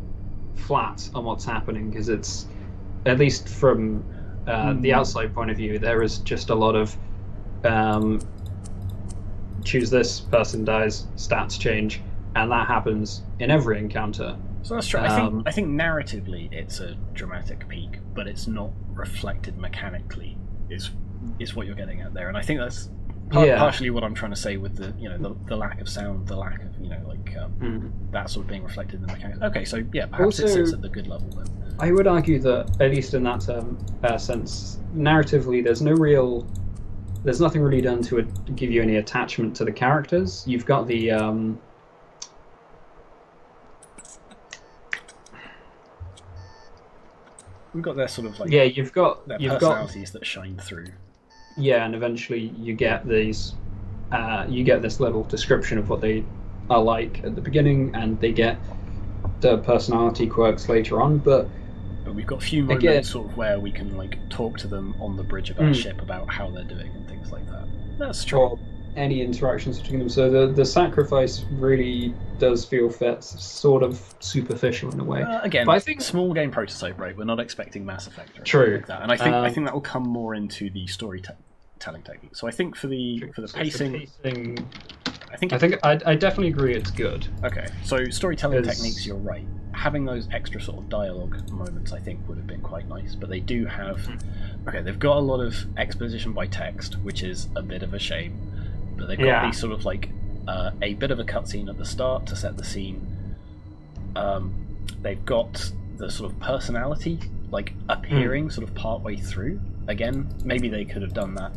flat on what's happening, because it's, at least from the outside point of view, there is just a lot of choose this, person dies, stats change, and that happens in every encounter. So that's true. I think narratively it's a dramatic peak, but it's not reflected mechanically. Is what you're getting at there, and I think that's partially what I'm trying to say with the, you know, the lack of sound, the lack of, you know, like that sort of being reflected in the mechanics. Okay, so yeah, perhaps also, it sits at the good level then. I would argue that, at least in that sense, narratively, there's nothing really done to give you any attachment to the characters. You've got the we've got their sort of like you've got personalities that shine through. Yeah, and eventually you get these, you get this level of description of what they are like at the beginning, and they get the personality quirks later on. But we've got a few moments sort of where we can like talk to them on the bridge of our ship about how they're doing and things like that. That's true. Or any interactions between them. So the sacrifice really does feel sort of superficial in a way. Again, but I think small game prototype, right? We're not expecting Mass Effect or anything like that, and I think that will come more into the storytelling technique. So I think for the pacing, I definitely agree it's good. Okay, so storytelling techniques, you're right. Having those extra sort of dialogue moments, I think, would have been quite nice. But they do have, they've got a lot of exposition by text, which is a bit of a shame. But they've got these sort of like a bit of a cutscene at the start to set the scene. They've got the sort of personality like appearing sort of partway through. Again, maybe they could have done that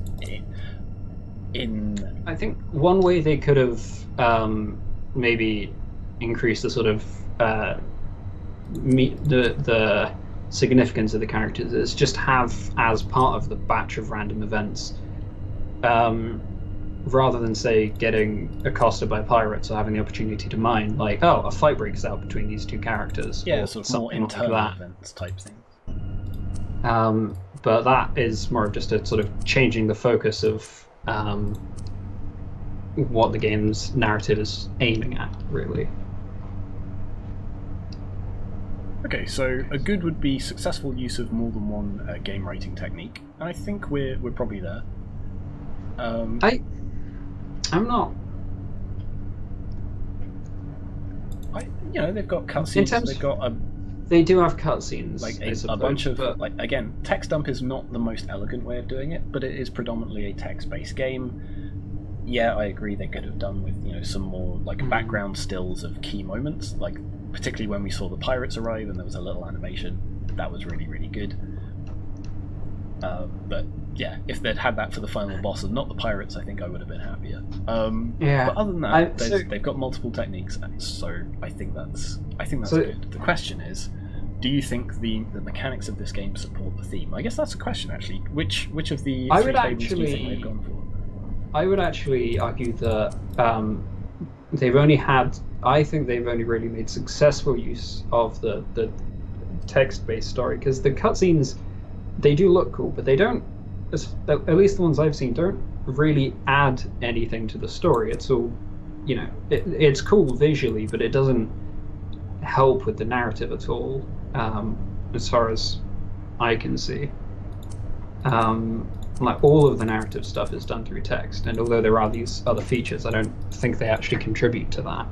in. I think one way they could have maybe increased the sort of the significance of the characters is just have, as part of the batch of random events, rather than say getting accosted by pirates or having the opportunity to mine, like, oh, a fight breaks out between these two characters. Yeah, sort of more internal events type thing. But that is more of just a sort of changing the focus of what the game's narrative is aiming at, really. Okay, so a good would be successful use of more than one game writing technique, and I think we're probably there. I'm not. They've got cutscenes. They do have cutscenes, like a bunch of like, again, text dump is not the most elegant way of doing it, but it is predominantly a text-based game. Yeah, I agree. They could have done with some more like background stills of key moments, like particularly when we saw the pirates arrive and there was a little animation. That was really, really good. But yeah, if they'd had that for the final boss and not the pirates, I think I would have been happier. But other than that, they've got multiple techniques, and so I think that's good. The question is, do you think the mechanics of this game support the theme? I guess that's a question, actually. Which of the three fables do you think they've gone for? I would actually argue that I think they've only really made successful use of the text-based story, because the cutscenes they do look cool, but they don't, at least the ones I've seen, don't really add anything to the story. It's all, it's cool visually, but it doesn't help with the narrative at all, as far as I can see. Like all of the narrative stuff is done through text, and although there are these other features, I don't think they actually contribute to that.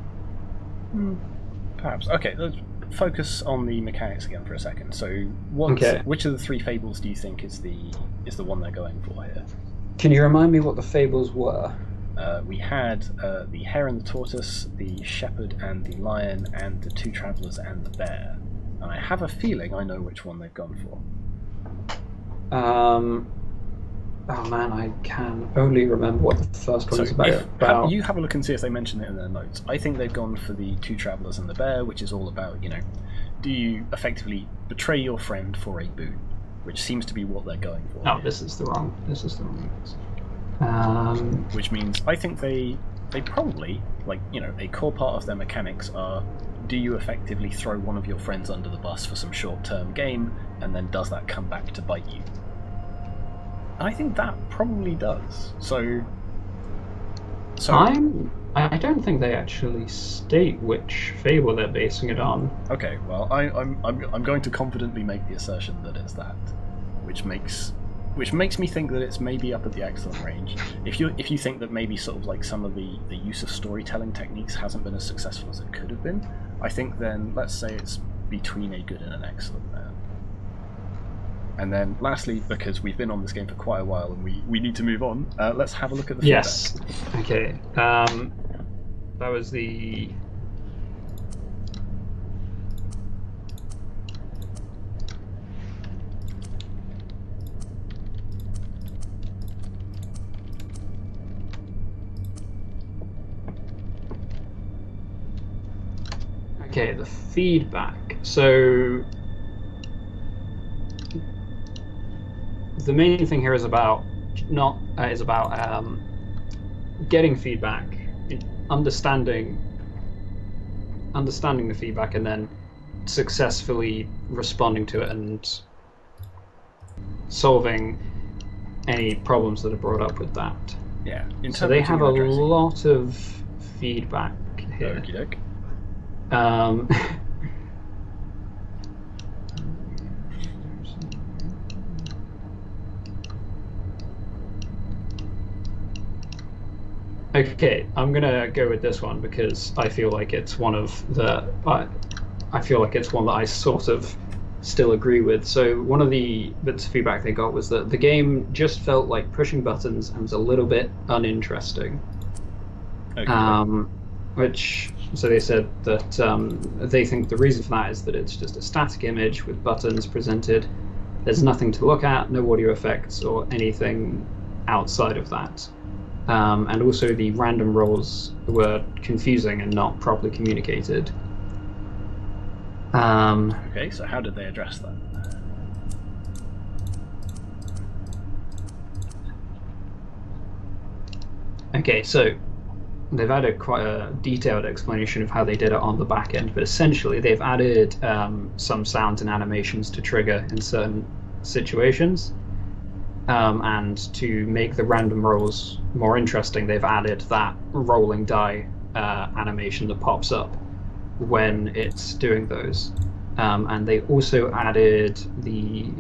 Perhaps. Okay, let's focus on the mechanics again for a second. So, which of the three fables do you think is the one they're going for here? Can you remind me what the fables were? We had the Hare and the Tortoise, the Shepherd and the Lion, and the Two Travellers and the Bear. And I have a feeling I know which one they've gone for. Oh man, I can only remember what the first one is about. You have a look and see if they mention it in their notes. I think they've gone for the Two Travellers and the Bear, which is all about, do you effectively betray your friend for a boon? Which seems to be what they're going for. Oh, this is the wrong which means I think they probably, a core part of their mechanics are, do you effectively throw one of your friends under the bus for some short-term gain, and then does that come back to bite you? I think that probably does. So I don't think they actually state which fable they're basing it on. Okay, well, I'm going to confidently make the assertion that it's that, which makes me think that it's maybe up at the excellent range. If you think that maybe sort of like some of the use of storytelling techniques hasn't been as successful as it could have been, I think then let's say it's between a good and an excellent there. And then lastly, because we've been on this game for quite a while and we need to move on, let's have a look at the feedback. Yes. Okay. That was the... Okay, the feedback. So the main thing here is about getting feedback, understanding the feedback, and then successfully responding to it and solving any problems that are brought up with that. Yeah. So they have a lot of feedback here. Okey doke. Okay, I'm gonna go with this one because I feel like it's one that I sort of still agree with. So one of the bits of feedback they got was that the game just felt like pushing buttons and was a little bit uninteresting. Okay. So they said that they think the reason for that is that it's just a static image with buttons presented. There's nothing to look at, no audio effects or anything outside of that. And also the random rolls were confusing and not properly communicated. Okay, so how did they address that? Okay, so they've added quite a detailed explanation of how they did it on the back end, but essentially they've added some sounds and animations to trigger in certain situations. And to make the random rolls more interesting, they've added that rolling die animation that pops up when it's doing those. And they also added the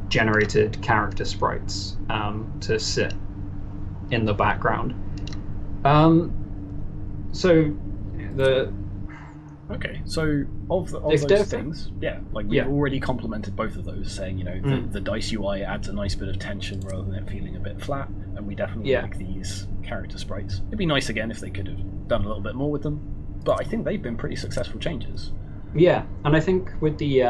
generated character sprites to sit in the background. Okay, so of those things, yeah, like we already complimented both of those, saying the dice UI adds a nice bit of tension rather than it feeling a bit flat, and we definitely like these character sprites. It'd be nice again if they could have done a little bit more with them, but I think they've been pretty successful changes. Yeah, and I think with the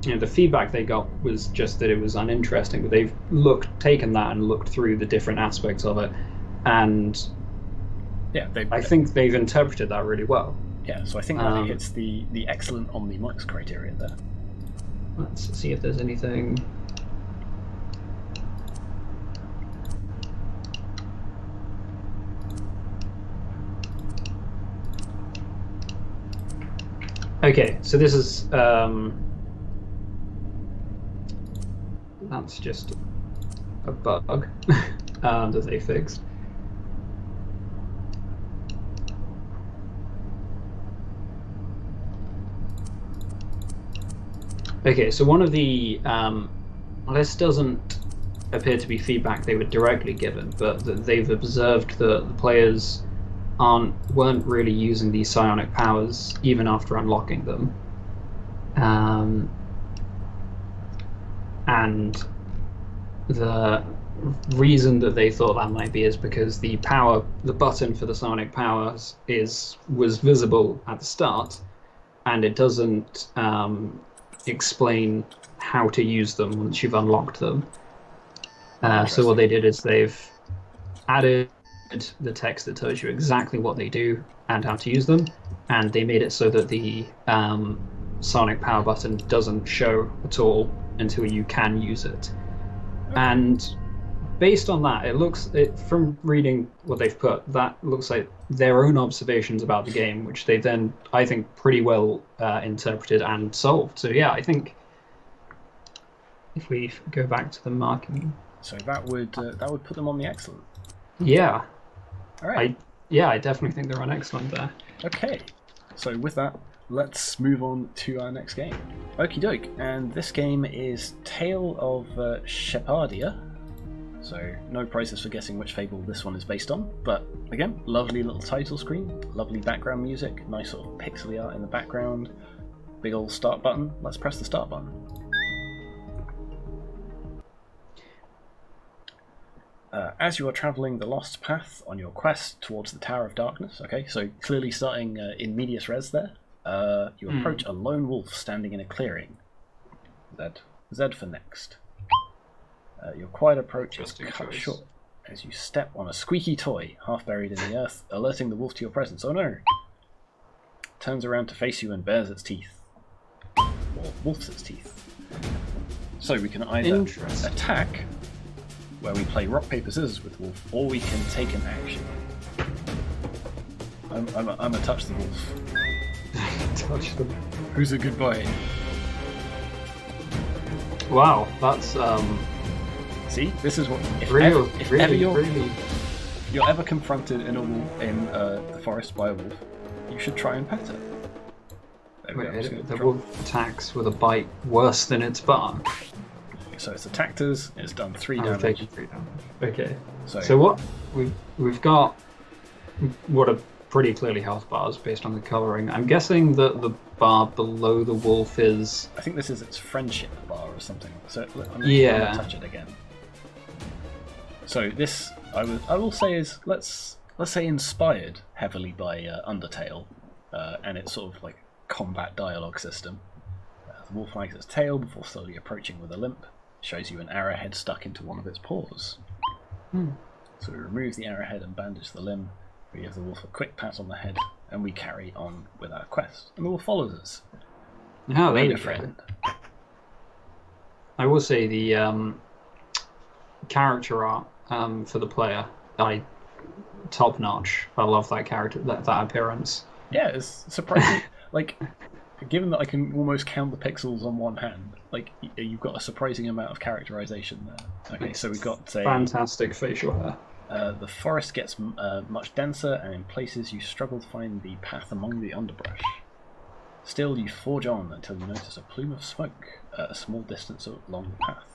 the feedback they got was just that it was uninteresting, but they've taken that and looked through the different aspects of it, and I think they've interpreted that really well. Yeah, so I think that hits the excellent Omni-Mux criteria there. Let's see if there's anything. Okay, so this is That's just a bug that they fixed. Okay, so one of the this doesn't appear to be feedback they were directly given, but that they've observed that the players weren't really using these psionic powers even after unlocking them. And the reason that they thought that might be is because the button for the psionic powers was visible at the start, and it doesn't explain how to use them once you've unlocked them. So what they did is they've added the text that tells you exactly what they do and how to use them, and they made it so that the sonic power button doesn't show at all until you can use it. And based on that, from reading what they've put, that looks like their own observations about the game, which they then, I think, pretty well interpreted and solved. So yeah, I think if we go back to the marking, so that would put them on the excellent. Yeah. All right. I definitely think they're on excellent there. Okay. So with that, let's move on to our next game. Okie doke, and this game is Tale of Shepardia. So no prizes for guessing which fable this one is based on, but again, lovely little title screen, lovely background music, nice sort of pixely art in the background, big old start button. Let's press the start button. As you are travelling the lost path on your quest towards the Tower of Darkness, okay, so clearly starting in medias res there, you approach a lone wolf standing in a clearing. Z for next. Your quiet approach is cut short as you step on a squeaky toy half buried in the earth, alerting the wolf to your presence. Oh no! Turns around to face you and bares its teeth. Or wolfs its teeth. So we can either attack, where we play rock, paper, scissors with wolf, or we can take an action. I'm a touch the wolf. Touch them. Who's a good boy? Wow, that's See, this is what if you're ever confronted in the forest by a wolf, you should try and pet it. The wolf attacks with a bite worse than its bark. So it's attacked us. It's done 3 damage. Taken 3 damage. Okay. So what we've got what are pretty clearly health bars based on the coloring. I'm guessing that the bar below the wolf is. I think this is its friendship bar or something. So I'm gonna touch it again. So this I will say is let's say inspired heavily by Undertale and its sort of like combat dialogue system. The wolf wags its tail before slowly approaching with a limp. Shows you an arrowhead stuck into one of its paws. So we remove the arrowhead and bandage the limb. We give the wolf a quick pat on the head, and we carry on with our quest. And the wolf follows us. Oh, there you friend. go. I will say the character art for the player, top notch. I love that character, that appearance. Yeah, it's surprising. Like, given that I can almost count the pixels on one hand, like you've got a surprising amount of characterization there. Okay, so we've got fantastic facial hair. The forest gets much denser, and in places you struggle to find the path among the underbrush. Still, you forge on until you notice a plume of smoke at a small distance along the path.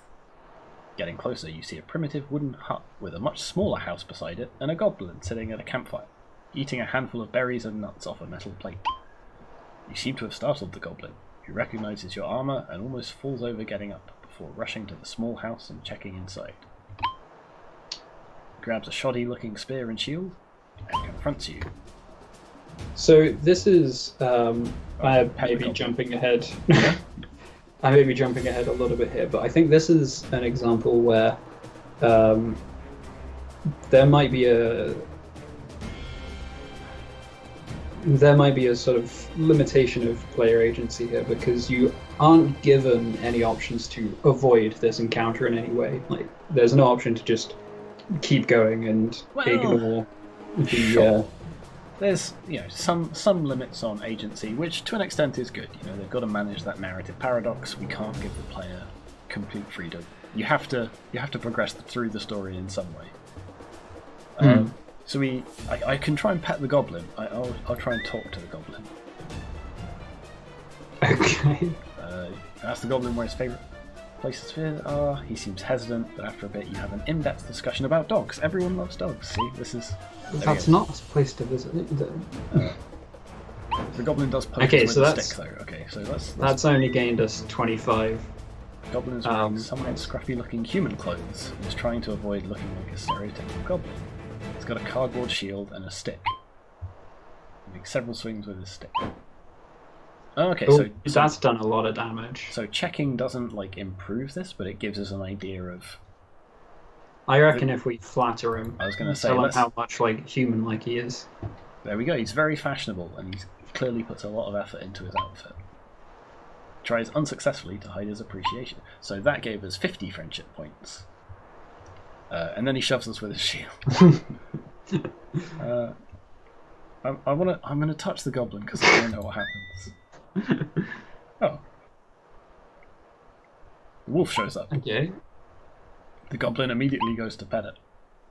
Getting closer, you see a primitive wooden hut with a much smaller house beside it, and a goblin sitting at a campfire, eating a handful of berries and nuts off a metal plate. You seem to have startled the goblin, who recognizes your armor and almost falls over getting up before rushing to the small house and checking inside. He grabs a shoddy-looking spear and shield and confronts you. So this is I may be jumping ahead. I may be jumping ahead a little bit here, but I think this is an example where there might be a sort of limitation of player agency here, because you aren't given any options to avoid this encounter in any way. Like, there's no option to just keep going and ignore the. Sure. There's some limits on agency, which to an extent is good. They've got to manage that narrative paradox. We can't give the player complete freedom. You have to progress through the story in some way. So I can try and pet the goblin. I'll try and talk to the goblin. Okay. Ask the goblin where his favourite places are. He seems hesitant, but after a bit you have an in-depth discussion about dogs. Everyone loves dogs. See, this is... That's not a place to visit. The goblin does poke with a stick, though. Okay, so that's only gained us 25. The goblin is wearing somewhat scruffy-looking human clothes and is trying to avoid looking like a stereotypical goblin. He's got a cardboard shield and a stick. He makes several swings with his stick. Oh, okay, so that's done a lot of damage. So checking doesn't improve this, but it gives us an idea of. I reckon if we flatter him, I was going to say, tell him how much human-like he is. There we go. He's very fashionable, and he clearly puts a lot of effort into his outfit. Tries unsuccessfully to hide his appreciation. So that gave us 50 friendship points, and then he shoves us with his shield. I'm going to touch the goblin because I don't know what happens. Oh. The wolf shows up. Okay. The goblin immediately goes to pet it.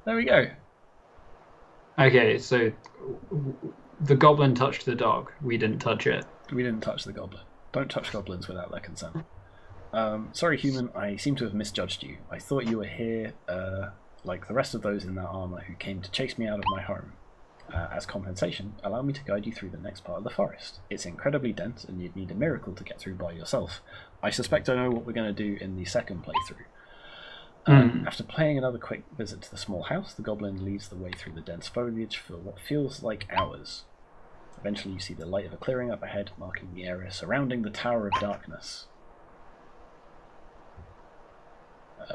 There we go. Okay, so the goblin touched the dog. We didn't touch it. We didn't touch the goblin. Don't touch goblins without their consent. Sorry, human, I seem to have misjudged you. I thought you were here, like the rest of those in that armour who came to chase me out of my home. As compensation, allow me to guide you through the next part of the forest. It's incredibly dense and you'd need a miracle to get through by yourself. I suspect I know what we're going to do in the second playthrough. After paying another quick visit to the small house, the goblin leads the way through the dense foliage for what feels like hours. Eventually you see the light of a clearing up ahead, marking the area surrounding the Tower of Darkness.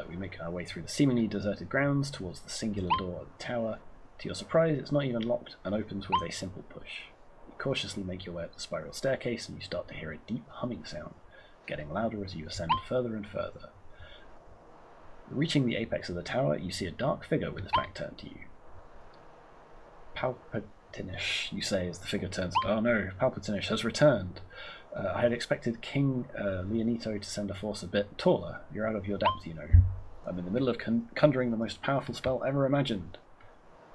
We make our way through the seemingly deserted grounds towards the singular door of the tower. To your surprise, it's not even locked and opens with a simple push. You cautiously make your way up the spiral staircase and you start to hear a deep humming sound, getting louder as you ascend further and further. Reaching the apex of the tower, you see a dark figure with its back turned to you. Palpatinish, you say as the figure turns. Oh no, Palpatinish has returned. I had expected King Leonito to send a force a bit taller. You're out of your depth, you know. I'm in the middle of conjuring the most powerful spell ever imagined.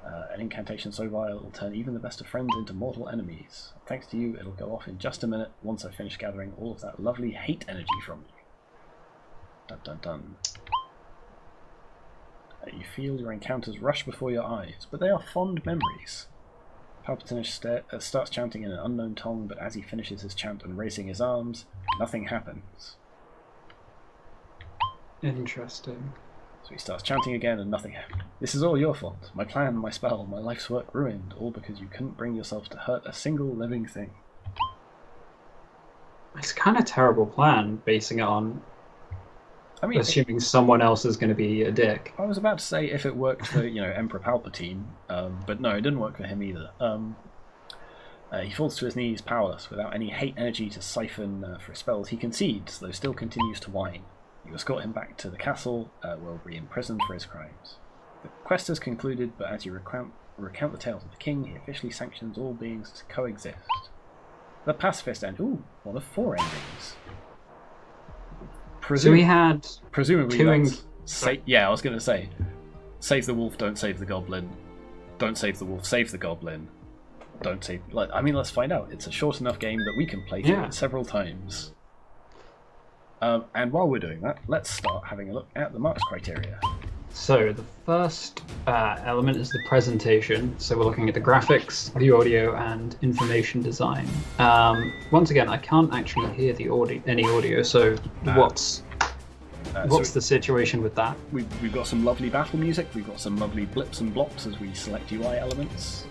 An incantation so vile it'll turn even the best of friends into mortal enemies. Thanks to you, it'll go off in just a minute once I finish gathering all of that lovely hate energy from you. Dun dun dun. You feel your encounters rush before your eyes, but they are fond memories. Palpatinish starts chanting in an unknown tongue, but as he finishes his chant and raising his arms, nothing happens. Interesting. So he starts chanting again and nothing happens. This is all your fault. My plan, my spell, my life's work ruined, all because you couldn't bring yourself to hurt a single living thing. It's kind of a terrible plan, basing it on assuming someone else is going to be a dick. I was about to say if it worked for, Emperor Palpatine, but no, it didn't work for him either. He falls to his knees, powerless, without any hate energy to siphon for his spells. He concedes, though still continues to whine. You escort him back to the castle, where he'll be imprisoned for his crimes. The quest is concluded, but as you recount the tales of the king, he officially sanctions all beings to coexist. The pacifist end. Ooh, one of 4 endings. So we had presumably two yeah, I was going to say, save the wolf, don't save the goblin. Don't save the wolf, save the goblin. Don't save. Let's find out. It's a short enough game that we can play through it several times. And while we're doing that, let's start having a look at the marks criteria. So the first element is the presentation. So we're looking at the graphics, the audio, and information design. Once again, I can't actually hear any audio. So what's the situation with that? We've got some lovely battle music. We've got some lovely blips and blops as we select UI elements.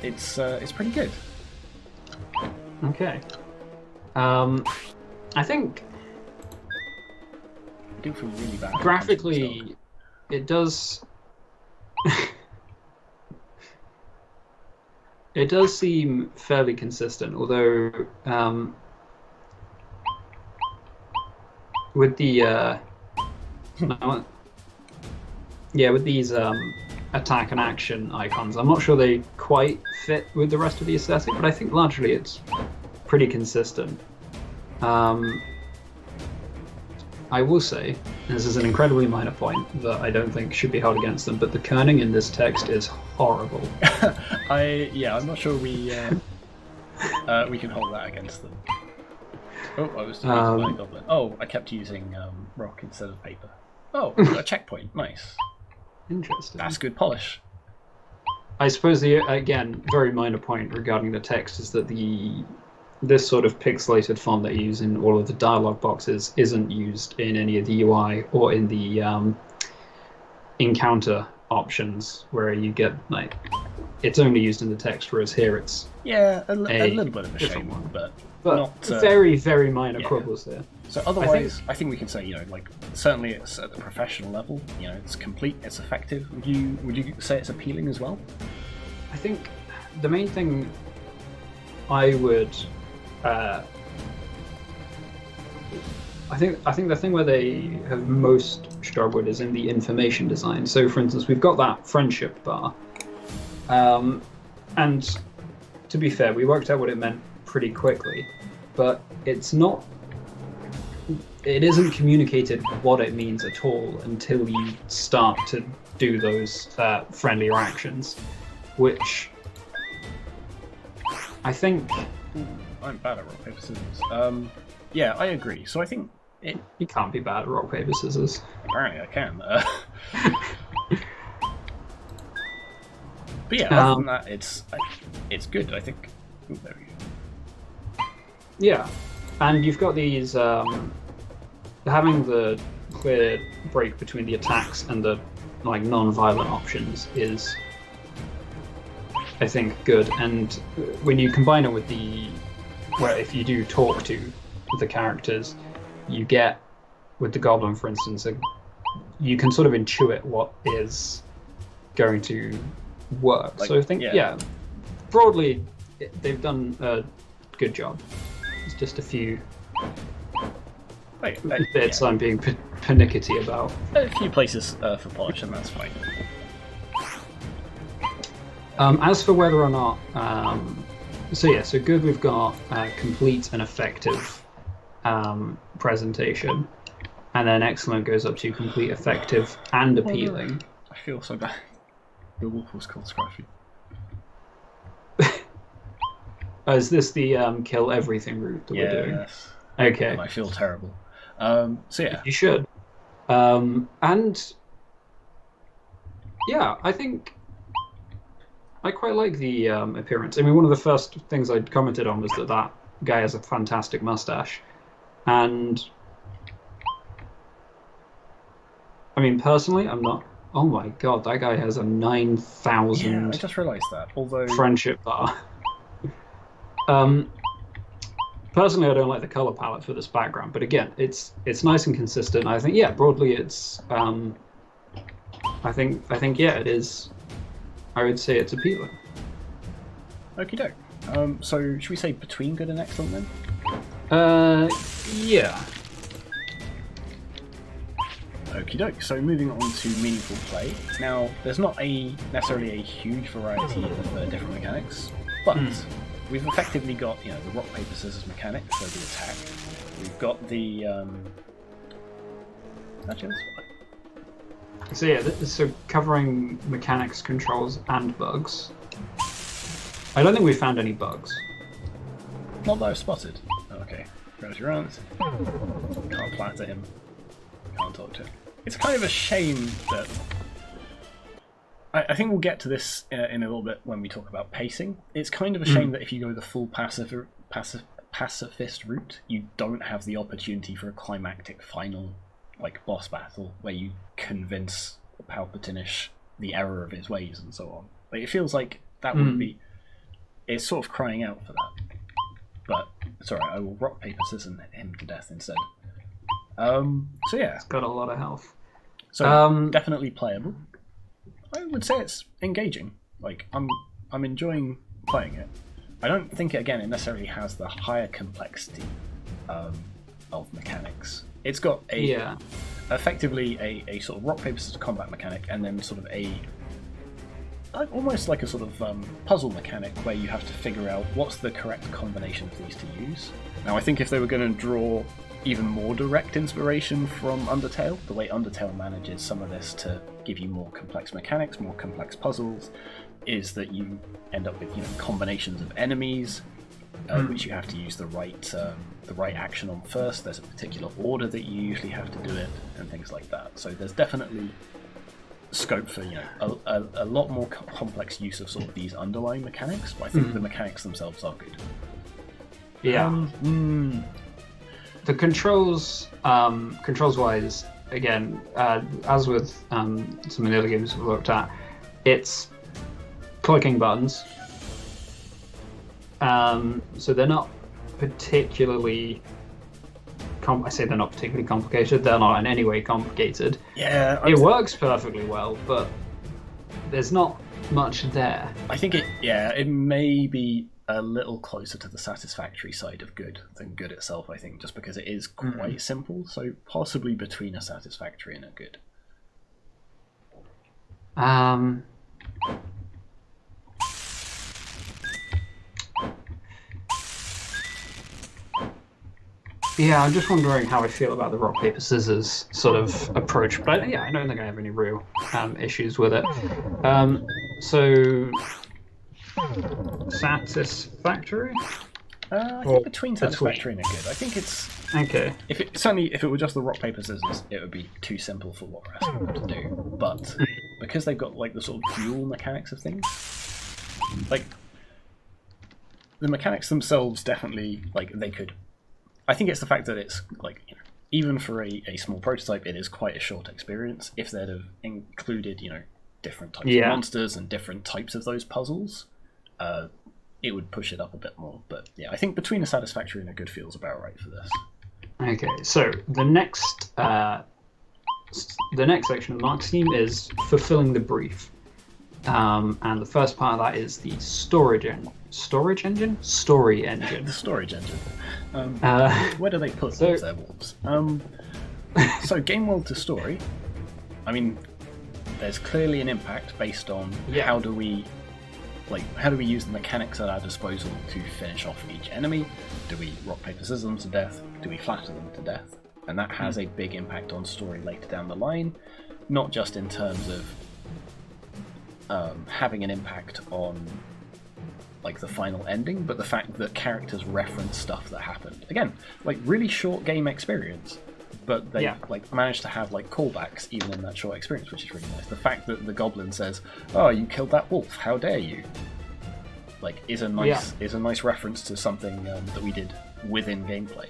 It's pretty good. Okay. I think I do feel really bad. Graphically, it does. It does seem fairly consistent, although with the with these attack and action icons, I'm not sure they quite fit with the rest of the aesthetic, but I think largely it's pretty consistent. I will say, and this is an incredibly minor point that I don't think should be held against them, but the kerning in this text is horrible. I'm not sure we can hold that against them. Oh, I was defeated by a goblin. Oh, I kept using rock instead of paper. Oh, a checkpoint. Nice. Interesting. That's good polish. I suppose again, very minor point regarding the text is that this sort of pixelated font that you use in all of the dialog boxes isn't used in any of the UI or in the encounter options where you get like it's only used in the text, whereas here it's a little bit of a shame, one. but not very, very minor quibbles there. So otherwise, I think we can say, like certainly it's at the professional level. It's complete, it's effective. Would you say it's appealing as well? I think the main thing I would, I think the thing where they have most struggled is in the information design. So, for instance, we've got that friendship bar, and to be fair, we worked out what it meant pretty quickly, but it isn't communicated what it means at all until you start to do those friendlier actions, which I think... I'm bad at rock, paper, scissors. Yeah, I agree. So I think... You can't be bad at rock, paper, scissors. Apparently I can. But yeah, other than that, it's good, I think. Ooh, there we go. Yeah, and you've got these... having the clear break between the attacks and the non-violent options is, I think, good. And when you combine it with where if you do talk to the characters, you get, with the goblin, for instance, you can sort of intuit what is going to work. So I think, broadly, they've done a good job. It's just a few bits I'm being pernickety about. A few places for polish, and that's fine. As for whether or not... So good, we've got complete and effective presentation, and then excellent goes up to complete, effective, and appealing. I feel so bad. The wolf was called Scruffy. Is this the kill everything route that we're doing? Yes. Okay. And I feel terrible. So yeah. You should. And yeah, I think I quite like the appearance. I mean, one of the first things I commented on was that guy has a fantastic mustache. And I mean, personally, I'm not... Oh my god, that guy has a 9,000... Yeah, I just realised that, although... friendship bar. Personally, I don't like the color palette for this background, but again, it's nice and consistent. I think, broadly, it's. I think, it is. I would say it's appealing. Okie doke. So, should we say between good and excellent then? Yeah. Okie doke. So, moving on to meaningful play. Now, there's not necessarily a huge variety of different mechanics, but. We've effectively got, the rock, paper, scissors mechanic for the attack. We've got the... Actually, that's fine. So covering mechanics, controls, and bugs. I don't think we found any bugs. Not that I've spotted. Oh, okay. Goes around. Can't flatter him. Can't talk to him. It's kind of a shame that... I think we'll get to this in a little bit when we talk about pacing. It's kind of a shame that if you go the full pacifist route, you don't have the opportunity for a climactic final boss battle where you convince Palpatine the error of his ways and so on. It feels like that would be... It's sort of crying out for that. But it's alright, I will rock, paper, scissors him to death instead. So yeah. It's got a lot of health. So definitely playable. I would say it's engaging. I'm enjoying playing it. I don't think it necessarily has the higher complexity of mechanics. It's got effectively a sort of rock paper scissors combat mechanic, and then sort of almost like a sort of puzzle mechanic where you have to figure out what's the correct combination of these to use. Now, I think if they were going to draw even more direct inspiration from Undertale. The way Undertale manages some of this to give you more complex mechanics, more complex puzzles, is that you end up with combinations of enemies, which you have to use the right action on first. There's a particular order that you usually have to do it, and things like that. So there's definitely scope for a lot more complex use of sort of these underlying mechanics. But I think the mechanics themselves are good. Yeah. The controls wise, again, as with some of the other games we've looked at, it's clicking buttons. So they're not particularly. I say they're not particularly complicated. They're not in any way complicated. Yeah, it works perfectly well, but there's not much there. I think it may be a little closer to the satisfactory side of good than good itself, I think, just because it is quite simple, so possibly between a satisfactory and a good. Yeah, I'm just wondering how I feel about the rock, paper, scissors sort of approach, but I don't think I have any real issues with it. So... satisfactory? I think between satisfactory and a good. I think it's okay. If it were just the rock paper scissors, it would be too simple for what we're asking them to do. But because they've got like the sort of dual mechanics of things, like the mechanics themselves definitely they could. I think it's the fact that it's even for a small prototype, it is quite a short experience. If they'd have included different types of monsters and different types of those puzzles, it would push it up a bit more. But yeah, I think between a satisfactory and a good feels about right for this. Okay, so the next section of the mark scheme is fulfilling the brief, and the first part of that is the story engine. The storage engine. Where do they put their wolves? So game world to story. I mean, there's clearly an impact based on how do we use the mechanics at our disposal to finish off each enemy? Do we rock, paper, scissors them to death? Do we flatter them to death? And that has a big impact on story later down the line, not just in terms of having an impact on the final ending, but the fact that characters reference stuff that happened. Again, really short game experience, but they managed to have callbacks even in that short experience, which is really nice. The fact that the goblin says, "Oh, you killed that wolf! How dare you!" is a nice reference to something that we did within gameplay.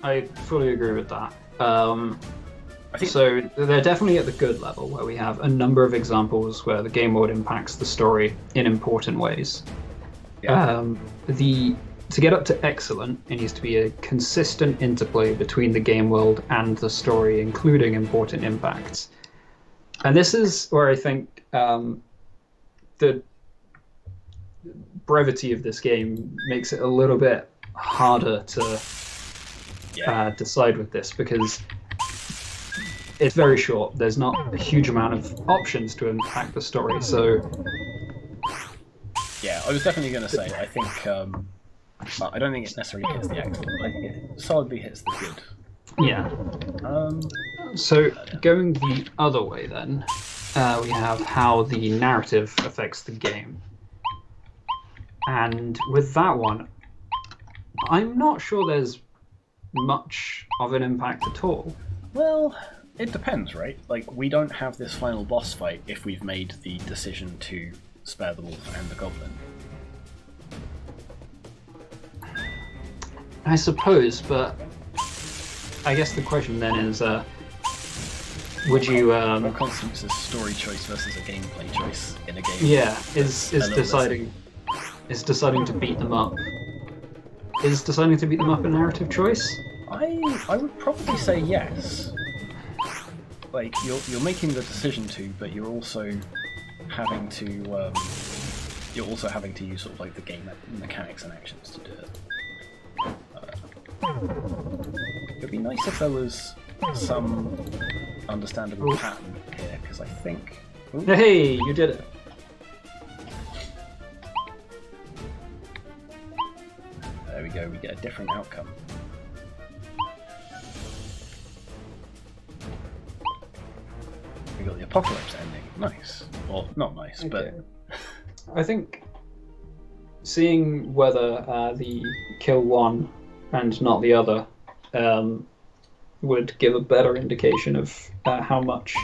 I fully agree with that. I think so. They're definitely at the good level, where we have a number of examples where the game world impacts the story in important ways. Yeah. To get up to excellent, it needs to be a consistent interplay between the game world and the story, including important impacts. And this is where I think the brevity of this game makes it a little bit harder to decide with this, because it's very short. There's not a huge amount of options to impact the story. So yeah, I was definitely going to say, I think I don't think it necessarily hits the excellent. I think it solidly hits the good. Yeah. So going the other way then, we have how the narrative affects the game. And with that one, I'm not sure there's much of an impact at all. Well, it depends, right? We don't have this final boss fight if we've made the decision to spare the wolf and the goblin. I suppose, but I guess the question then is, would you... what constitutes a story choice versus a gameplay choice in a game? Yeah, is deciding to beat them up. Is deciding to beat them up a narrative choice? I would probably say yes. You're making the decision to, but you're also having to use sort of the game mechanics and actions to do it. It'd be nice if there was some understandable pattern here, because I think... Ooh. Hey, you did it! There we go, we get a different outcome. We got the apocalypse ending. Nice. Or not nice, but I think seeing whether the kill one and not the other would give a better indication of how much.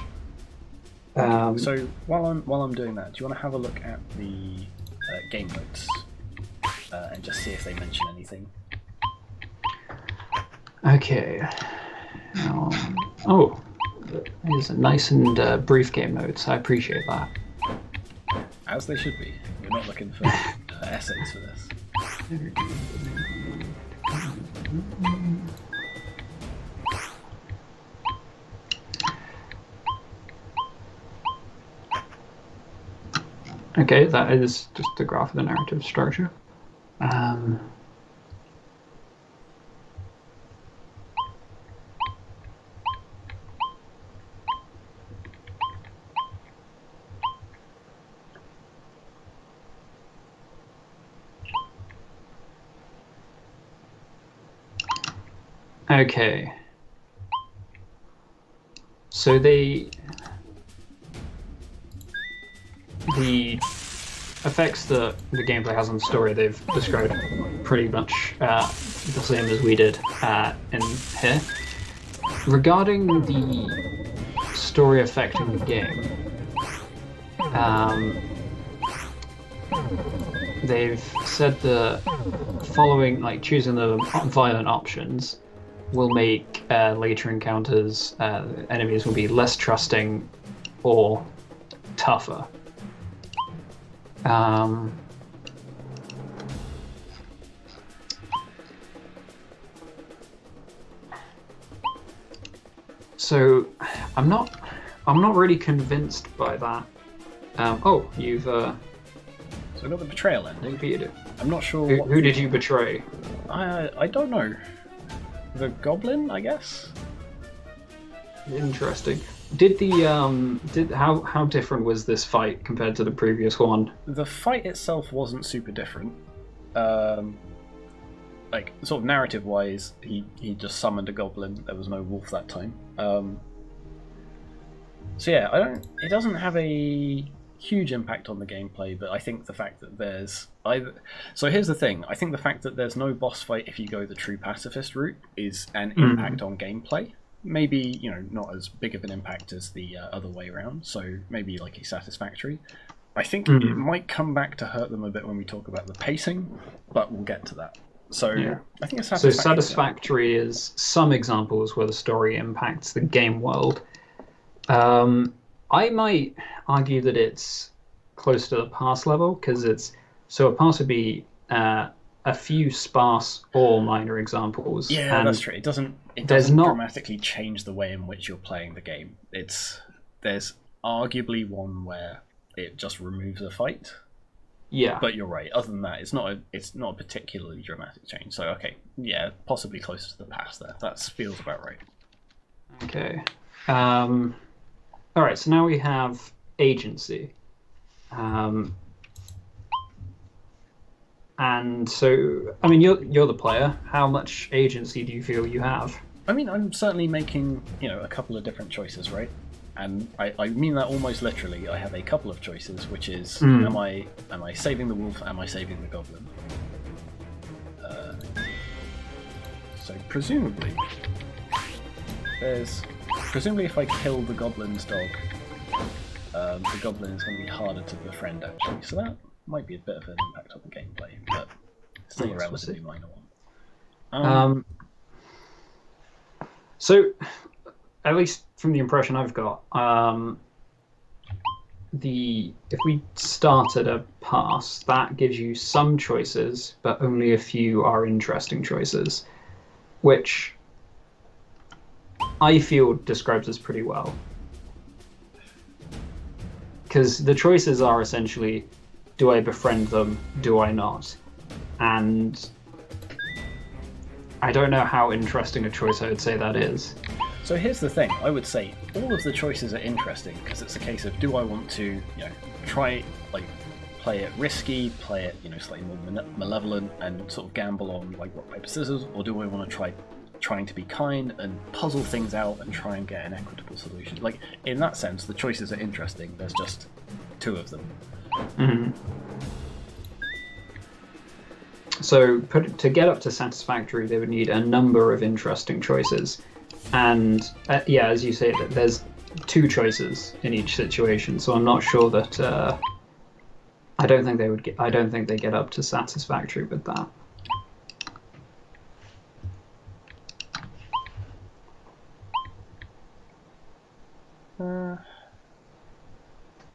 So while I'm doing that, do you want to have a look at the game notes and just see if they mention anything? Okay. Oh, these are nice and brief game notes. I appreciate that. As they should be. We're not looking for essays for this. Okay, that is just the graph of the narrative structure. Okay. So the effects that the gameplay has on the story they've described pretty much the same as we did in here. Regarding the story affecting the game, they've said the following, like choosing the violent options will make later encounters, enemies will be less trusting or tougher. So I'm not really convinced by that. Oh, you've So I got the betrayal ending. defeated it. I'm not sure Who did you betray? I don't know. The goblin, I guess? Interesting. Did the how different was this fight compared to the previous one? The fight itself wasn't super different. Like sort of narrative wise, he just summoned a goblin. There was no wolf that time. So yeah, it doesn't have a huge impact on the gameplay, but I think the fact that there's so here's the thing, I think the fact that there's no boss fight if you go the true pacifist route is an impact on gameplay. Maybe, not as big of an impact as the other way around, so maybe like a satisfactory. I think it might come back to hurt them a bit when we talk about the pacing, but we'll get to that. So yeah. I think it's satisfactory. So satisfactory is some examples where the story impacts the game world. I might argue that it's close to the pass level, because a pass would be a few sparse or minor examples. Yeah, that's true. It doesn't dramatically change the way in which you're playing the game. There's arguably one where it just removes a fight. Yeah. But you're right. Other than that, it's not a particularly dramatic change. So okay, yeah, possibly closer to the pass there. That feels about right. Okay. All right. So now we have agency. And so, I mean, you're the player. How much agency do you feel you have? I mean, I'm certainly making, a couple of different choices, right? And I mean that almost literally. I have a couple of choices, which is, am I saving the wolf? Am I saving the goblin? So presumably, if I kill the goblin's dog, the goblin is going to be harder to befriend, actually. So that might be a bit of an impact on the gameplay, but still a relatively minor one. So, at least from the impression I've got, if we start at a pass, that gives you some choices, but only a few are interesting choices, which I feel describes this pretty well. Because the choices are essentially, do I befriend them? Do I not? And I don't know how interesting a choice I would say that is. So here's the thing. I would say all of the choices are interesting because it's a case of, do I want to, try play it risky, play it, slightly more malevolent, and sort of gamble on like rock paper scissors, or do I want to trying to be kind and puzzle things out and try and get an equitable solution. Like, in that sense, the choices are interesting. There's just 2 of them. Mm-hmm. So to get up to satisfactory, they would need a number of interesting choices. And yeah, as you say, there's 2 choices in each situation. So I'm not sure that I don't think they get up to satisfactory with that.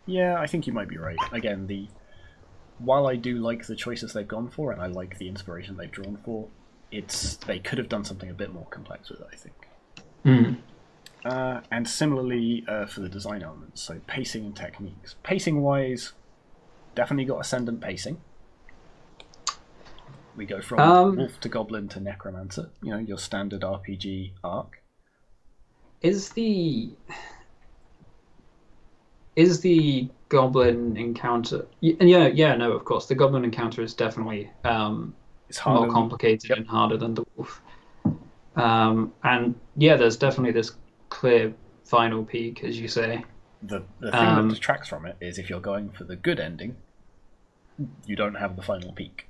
Yeah, I think you might be right. Again, while I do like the choices they've gone for, and I like the inspiration they've drawn for, they could have done something a bit more complex with it, I think. And similarly for the design elements, so pacing and techniques. Pacing-wise, definitely got ascendant pacing. We go from wolf to goblin to necromancer, your standard RPG arc. Is the goblin encounter? Yeah, no, of course. The goblin encounter is definitely It's more complicated and harder than the wolf. And yeah, there's definitely this clear final peak, as you say. The thing that detracts from it is if you're going for the good ending, you don't have the final peak.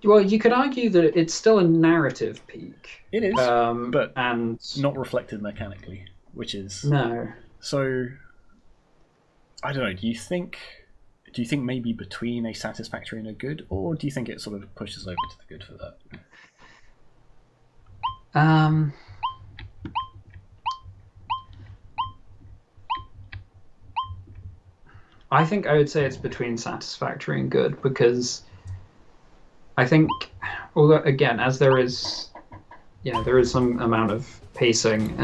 Well, you could argue that it's still a narrative peak. It is, but and not reflected mechanically, which is... No. So, I don't know, do you think maybe between a satisfactory and a good, or do you think it sort of pushes over to the good for that? I think I would say it's between satisfactory and good, because I think, although again, as there is some amount of pacing,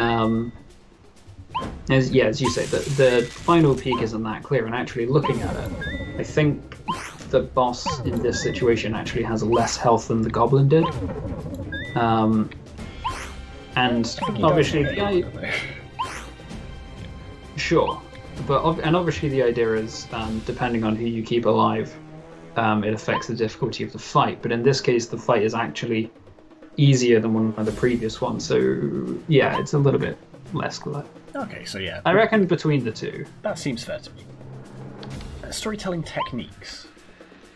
as you say, the final peak isn't that clear, and actually looking at it, I think the boss in this situation actually has less health than the goblin did. And obviously sure, but obviously the idea is depending on who you keep alive, it affects the difficulty of the fight. But in this case, the fight is actually easier than one of the previous ones, so yeah, it's a little bit less clear. Okay, so yeah, I reckon between the 2. That seems fair to me. Storytelling techniques.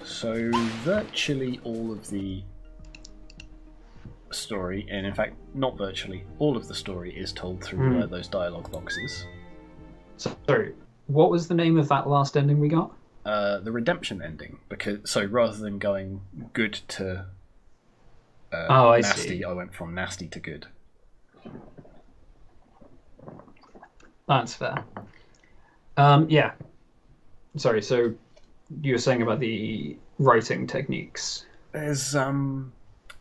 So virtually all of the story, and in fact not virtually, all of the story is told through those dialogue boxes. Sorry, what was the name of that last ending we got? The redemption ending, because rather than going good to nasty, I went from nasty to good. That's fair. Yeah. Sorry, so you were saying about the writing techniques. There's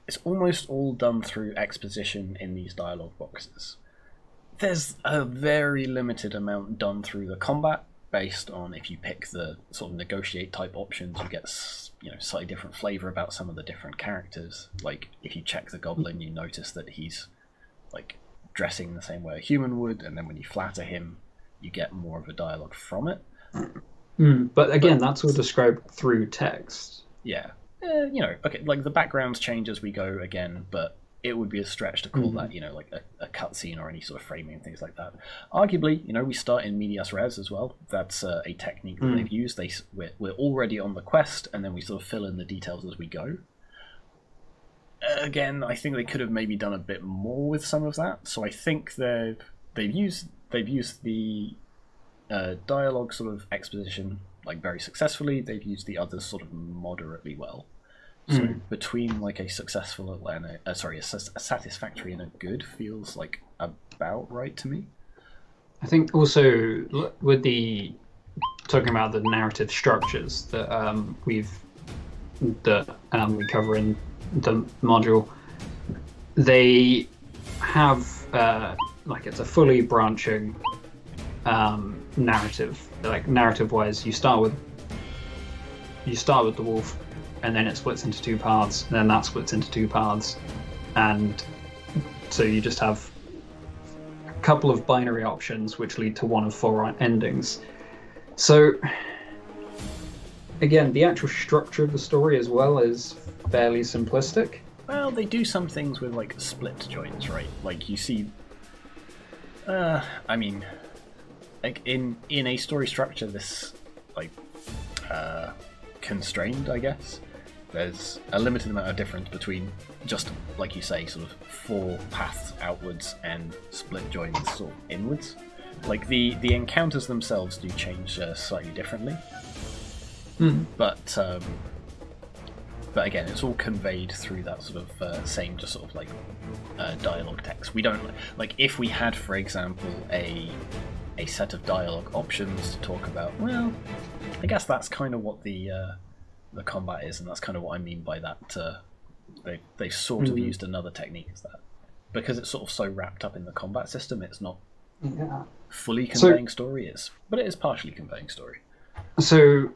it's almost all done through exposition in these dialogue boxes. There's a very limited amount done through the combat, based on if you pick the sort of negotiate type options, you get slightly different flavour about some of the different characters. Like if you check the goblin, you notice that he's like dressing the same way a human would, and then when you flatter him, you get more of a dialogue from it. But again, that's all described through text. Yeah. Okay, like the backgrounds change as we go again, but it would be a stretch to call that, like a cutscene or any sort of framing and things like that. Arguably, we start in medias res as well. That's a technique that they've used. We're already on the quest, and then we sort of fill in the details as we go. Again, I think they could have maybe done a bit more with some of that. So I think they've used the dialogue sort of exposition like very successfully. They've used the others sort of moderately well. So between like a successful and a satisfactory and a good feels like about right to me. I think also with talking about the narrative structures that we cover in the module, they have like it's a fully branching narrative. Like narrative-wise, you start with the wolf, and then it splits into 2 paths, and then that splits into 2 paths, and so you just have a couple of binary options which lead to one of 4 endings. So again, the actual structure of the story as well is fairly simplistic. Well, they do some things with like split joins, right? Like you see, I mean, like in a story structure, this like constrained, I guess. There's a limited amount of difference between just, like you say, sort of 4 paths outwards and split joins sort of inwards. Like the encounters themselves do change slightly differently, but again, it's all conveyed through that sort of same just sort of like dialogue text. We don't like if we had, for example, a set of dialogue options to talk about. Well, I guess that's kind of what the combat is, and that's kind of what I mean by that. They sort of used another technique as that, because it's sort of so wrapped up in the combat system. It's not fully conveying story, but it is partially conveying story. So,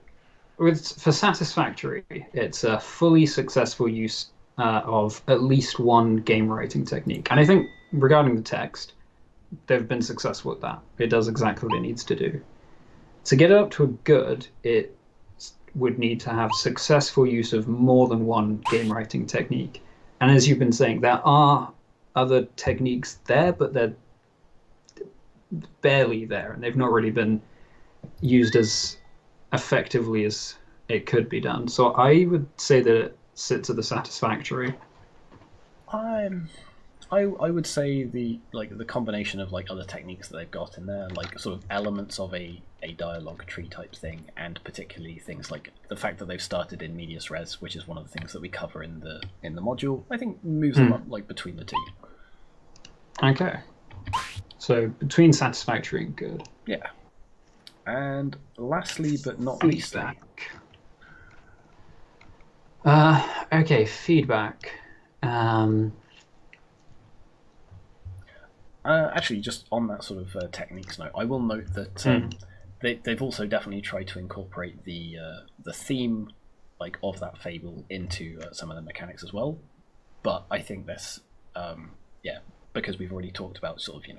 for Satisfactory, it's a fully successful use of at least one game writing technique, and I think regarding the text, they've been successful at that. It does exactly what it needs to do. To get it up to a good, it would need to have successful use of more than one game writing technique. And as you've been saying, there are other techniques there, but they're barely there, and they've not really been used as effectively as it could be done. So I would say that it sits at the Satisfactory. I would say the combination of like other techniques that they've got in there, like sort of elements of a dialogue tree type thing, and particularly things like the fact that they've started in medias res, which is one of the things that we cover in the module, I think moves them up like between the two. Okay. So between Satisfactory and good. Yeah. And lastly but not leastly. Okay, feedback. Actually, just on that sort of techniques note, I will note that they've also definitely tried to incorporate the theme like of that fable into some of the mechanics as well. But I think this, because we've already talked about sort of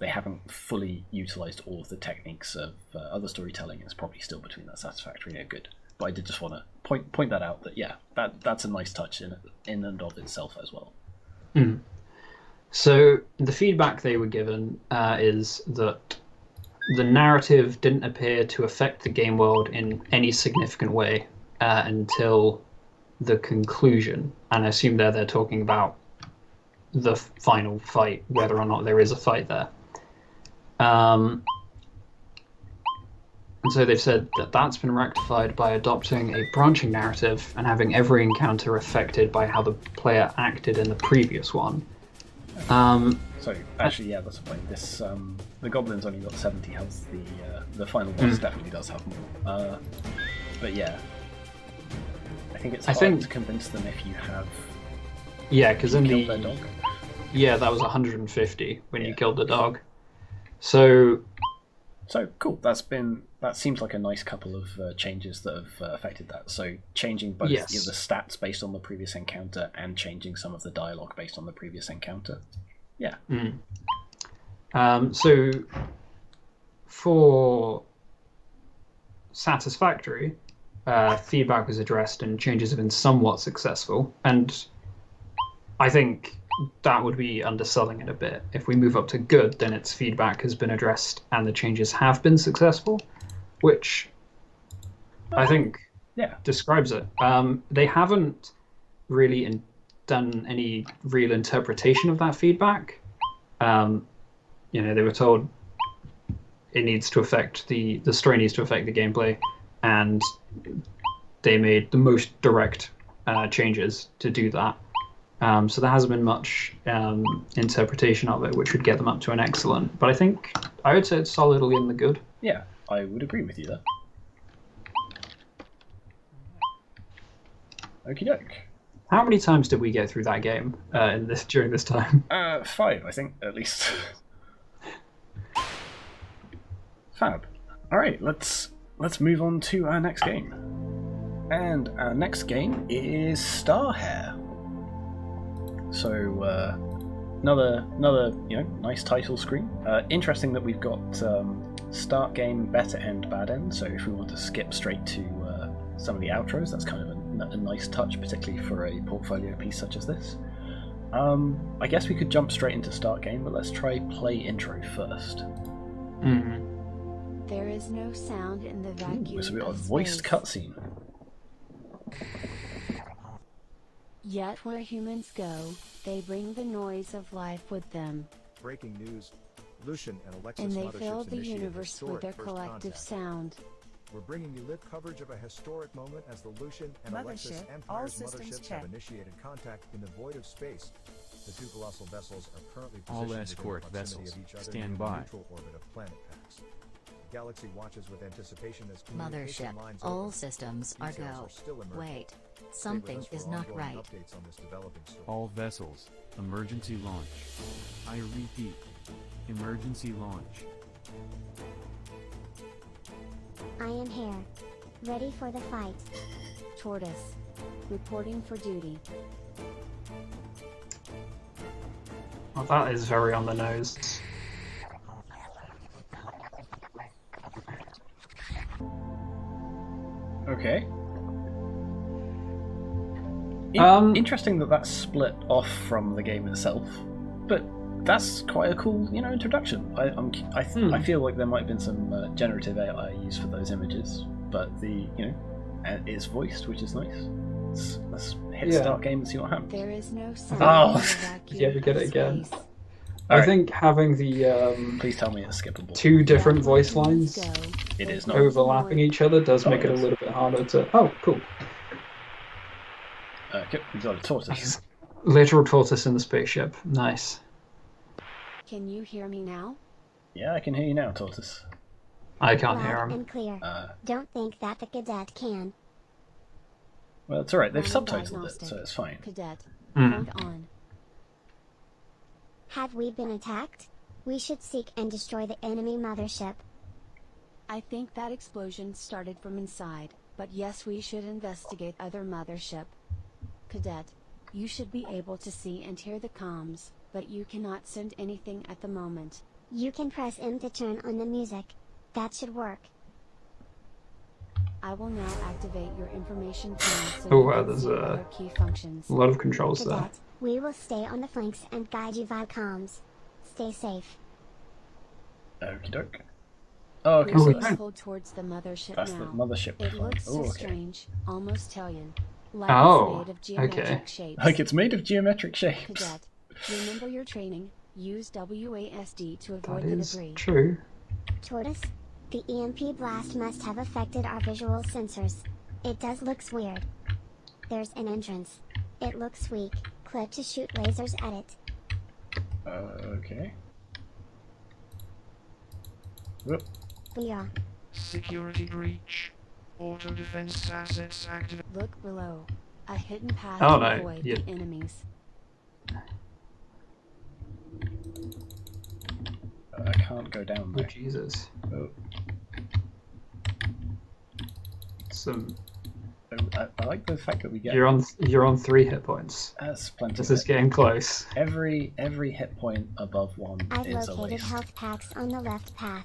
they haven't fully utilised all of the techniques of other storytelling. It's probably still between that Satisfactory and good. But I did just want to point that out that that's a nice touch in and of itself as well. Mm. So the feedback they were given is that the narrative didn't appear to affect the game world in any significant way until the conclusion. And I assume they're talking about the final fight, whether or not there is a fight there. And so they've said that that's been rectified by adopting a branching narrative and having every encounter affected by how the player acted in the previous one. So actually, yeah, that's a point. This the goblins only got 70 health. The final boss definitely does have more. But yeah, I think it's hard to convince them if you have. Yeah, because in killed their dog. Yeah, that was 150 when you killed the dog. So cool. That seems like a nice couple of changes that have affected that. So changing both the stats based on the previous encounter and changing some of the dialogue based on the previous encounter. Yeah. So for Satisfactory, feedback was addressed and changes have been somewhat successful. And I think that would be underselling it a bit. If we move up to good, then its feedback has been addressed and the changes have been successful, which I think describes it. They haven't really done any real interpretation of that feedback. They were told it needs to affect the story needs to affect the gameplay, and they made the most direct changes to do that. So there hasn't been much interpretation of it, which would get them up to an excellent. But I would say it's solidly in the good. Yeah, I would agree with you there. Okie doke. How many times did we get through that game during this time? 5, I think, at least. Fab. All right, let's move on to our next game. And our next game is Hare. So another nice title screen. Interesting that we've got start game, better end, bad end. So if we want to skip straight to some of the outros, that's kind of a nice touch, particularly for a portfolio piece such as this. I guess we could jump straight into start game, but let's try play intro first. There is no sound in the vacuum. Ooh, so we got a of voiced space. cutscene. Yet where humans go, they bring the noise of life with them, Breaking news. Lucian and Alexis and they motherships fill the initiate universe with historic their first collective contact. sound. We're bringing you live coverage of a historic moment as the Lucian and Alexis Mothership, all Empire's systems motherships check. have initiated contact in the void of space. The two colossal vessels are currently All positioned escort within proximity vessels, of each other stand in by. the neutral orbit of planet packs. The galaxy watches with anticipation as communication Mothership, lines all open. systems are Details go. are still emerging. Wait, Stay with something us for is not ongoing right. updates on this developing story. All vessels, emergency launch. I repeat, emergency launch. I am Hare. Ready for the fight. Tortoise, reporting for duty. Well, that is very on the nose. Okay. Interesting that that's split off from the game itself, but that's quite a cool, introduction. I feel like there might have been some generative AI used for those images, but it's voiced, which is nice. Let's hit start game and see what happens. There is no sound Oh. in the vacuum Yeah, we get of it again. space. I Alright. think having the Please tell me it's skippable. two different Yet where voice humans lines go, It they is bring not. the overlapping noise- each other does Oh, make it a yes. little bit harder to... Oh, cool. Okay, we've got a tortoise. Literal tortoise in the spaceship. Nice. Can you hear me now? Yeah, I can hear you now, tortoise. I can't hear Loud him. and clear. Uh, Don't think that the cadet can. well, it's alright. They've Running subtitled it, diagnostic. so it's fine. Cadet, Hmm. hold on. Have we been attacked? We should seek and destroy the enemy mothership. I think that explosion started from inside, but yes, we should investigate other mothership. Cadet, you should be able to see and hear the comms, but you cannot send anything at the moment. You can press M to turn on the music. That should work. I will now activate your information panel so Oh, you wow, can there's see a other key functions. A lot of controls there. Cadet, we will stay on the flanks and guide you via comms. Stay safe. Okie doke. Oh, okay, We so should that's, pull towards the mothership that's now. the mothership. It fine. looks so Oh, okay. strange, almost Hellion. Like Oh, it's made of geometric okay. shapes. Like it's made of geometric shapes. Cadet, remember your training. Use WASD to That avoid the is debris. true. Tortoise, the EMP blast must have affected our visual sensors. It does looks weird. There's an entrance. It looks weak. Click to shoot lasers at it. Okay. Whoop. We are. Security breach. Auto defense assets active. Look below. A hidden path Oh, to no, avoid you- the enemies. I can't go down Oh, there. Jesus. Oh, Some... I like the fact that we get. You're on 3 hit points. That's plenty. This of is it. getting close. Every hit point above 1 I've is a located waste. health packs on the left path.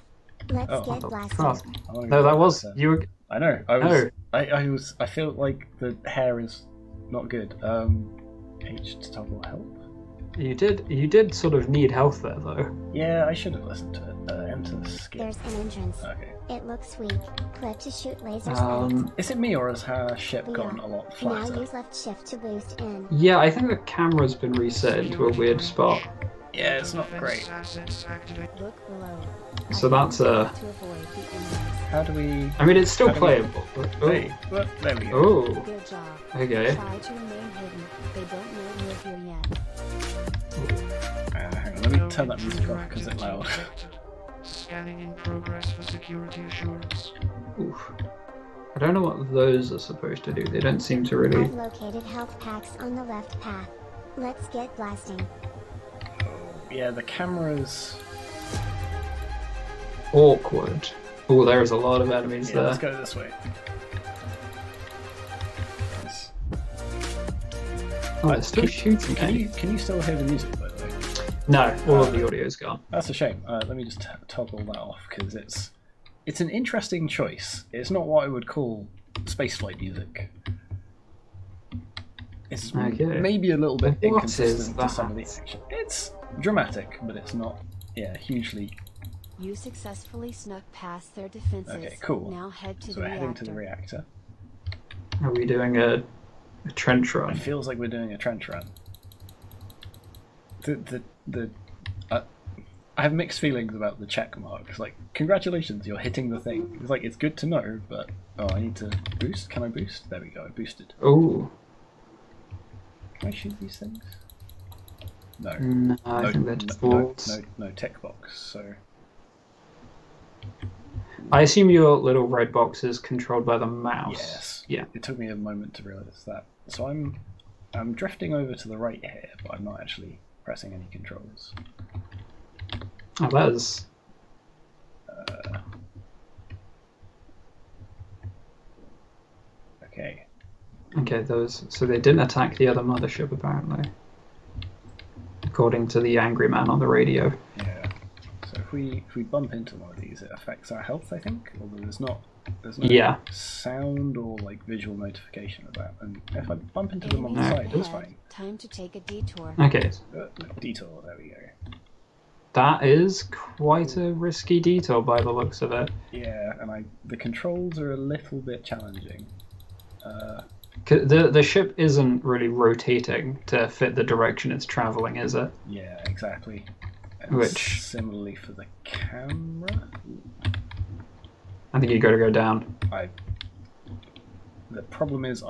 Let's Oh, get Oh, blasted. crap. I wanna No, go that back was... there. You were... I know. I No. was. I feel like the hair is not good. H to toggle help. You did sort of need health there, though. Yeah, I should have listened to it. Enter skip. There's an entrance. Okay. It looks weak. Click to shoot lasers at it. Is it me or has her ship We gotten are. a lot Now flatter? use left shift to boost in. Yeah, I think the camera's been reset into a weird spot. Yeah, it's not great. Assets activate. Look below. So A that's, hidden path to avoid the enemies. How do we? I mean, it's still How do we- playable. But, oh. Hey, well, there we go. Oh, Good job. okay. Try to remain hidden. They don't know you're here yet. Hang on, let me turn that music off because it's loud. Scanning in progress for security assurance. Oof. I don't know what those are supposed to do. They don't seem to really... I've located health packs on the left path. Let's get blasting. Yeah, the cameras. awkward. Oh, there's a lot of enemies Yeah, there. let's go this way. Oh, it's still shooting Can me. you still hear the music, by the way? No, all of the audio's gone. That's a shame. Let me just toggle that off because it's an interesting choice. It's not what I would call spaceflight music. It's Okay. maybe a little bit What is inconsistent to some of the that? action. It's dramatic, but it's not, hugely. You successfully snuck past their defenses. Okay, cool. Now head to So the we're heading reactor. to the reactor. Are we doing a trench It run? feels like we're doing a trench run. I have mixed feelings about the check marks. Like, congratulations, you're hitting the thing. It's like, it's good to know, but I need to boost. Can I boost? There we go. I boosted. Oh, Can I shoot these things? No. no, I think they're defaults. No tick box. So I assume your little red box is controlled by the mouse. yes. Yeah. It took me a moment to realise that. So I'm drifting over to the right here, but I'm not actually pressing any controls. Oh, that is. Okay. Okay, so they didn't attack the other mothership apparently, according to the angry man on the radio. Yeah. So if we bump into one of these, it affects our health, I think. Although there's no Yeah. sound or like visual notification of that. And if I bump into them on the Enemies side, it's ahead. fine. Time to take a detour. Okay, Detour. There we go. that is quite a risky detour by the looks of it. Yeah, and the controls are a little bit challenging. The ship isn't really rotating to fit the direction it's traveling, is it? Yeah, exactly. And Which- similarly for the camera. I think you got to go down. The problem is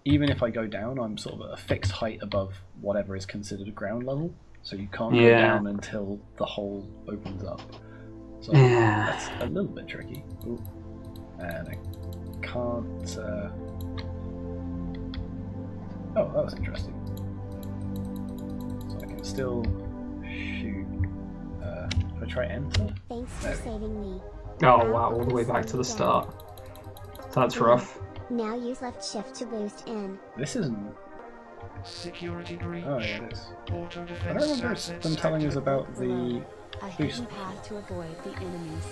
even if I go down, I'm sort of at a fixed height above whatever is considered ground level, so you can't go Yeah. down until the hole opens up. So Yeah. that's a little bit tricky. Ooh. And I can't. Oh, that was interesting. So I can still shoot. If I try enter. Thanks for There we go. saving me. Oh wow, all the way back to the start. That's rough. Now use left shift to boost in. This isn't. Security breach. Oh yeah, it is. Auto I defense don't remember assets them telling us active. about the A boost. hidden path to avoid the enemies.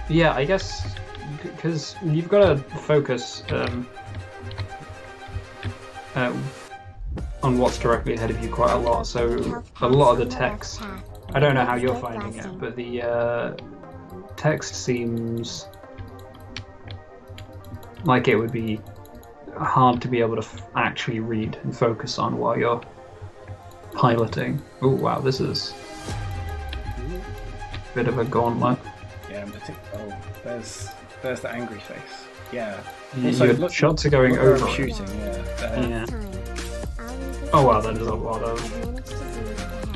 Yeah, I guess because you've got to focus on what's directly ahead of you quite a lot. So a lot of the text, I don't know how you're finding it, but the text seems like it would be hard to be able to actually read and focus on while you're piloting. Oh wow, this is a bit of a gauntlet. Yeah, oh, there's the angry face. Yeah. Your shots are going where over I'm it. shooting. Yeah. Yeah. Time. I'll leave this Oh wow, place that is a lot I've of. managed to zoom ahead.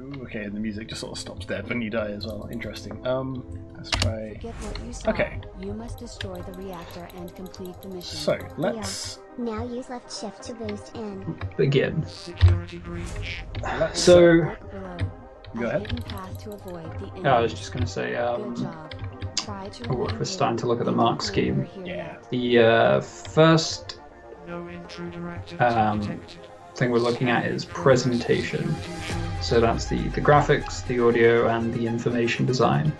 Ooh, okay, and the music just sort of stops dead when you die as well. Interesting. Let's try. Forget what you saw. Okay. You must destroy the reactor and complete the mission. So let's Now use left shift to boost in. Begin. Security breach. So Look below. Go A ahead. hidden path to avoid the enemies. I was just going to say, Good job. Try to oh, remain we're starting to look at the hidden. mark Don't scheme. overhear Yeah. yet. the first No intruder activity detected. thing we're looking at is presentation. So that's the graphics, the audio, and the information design.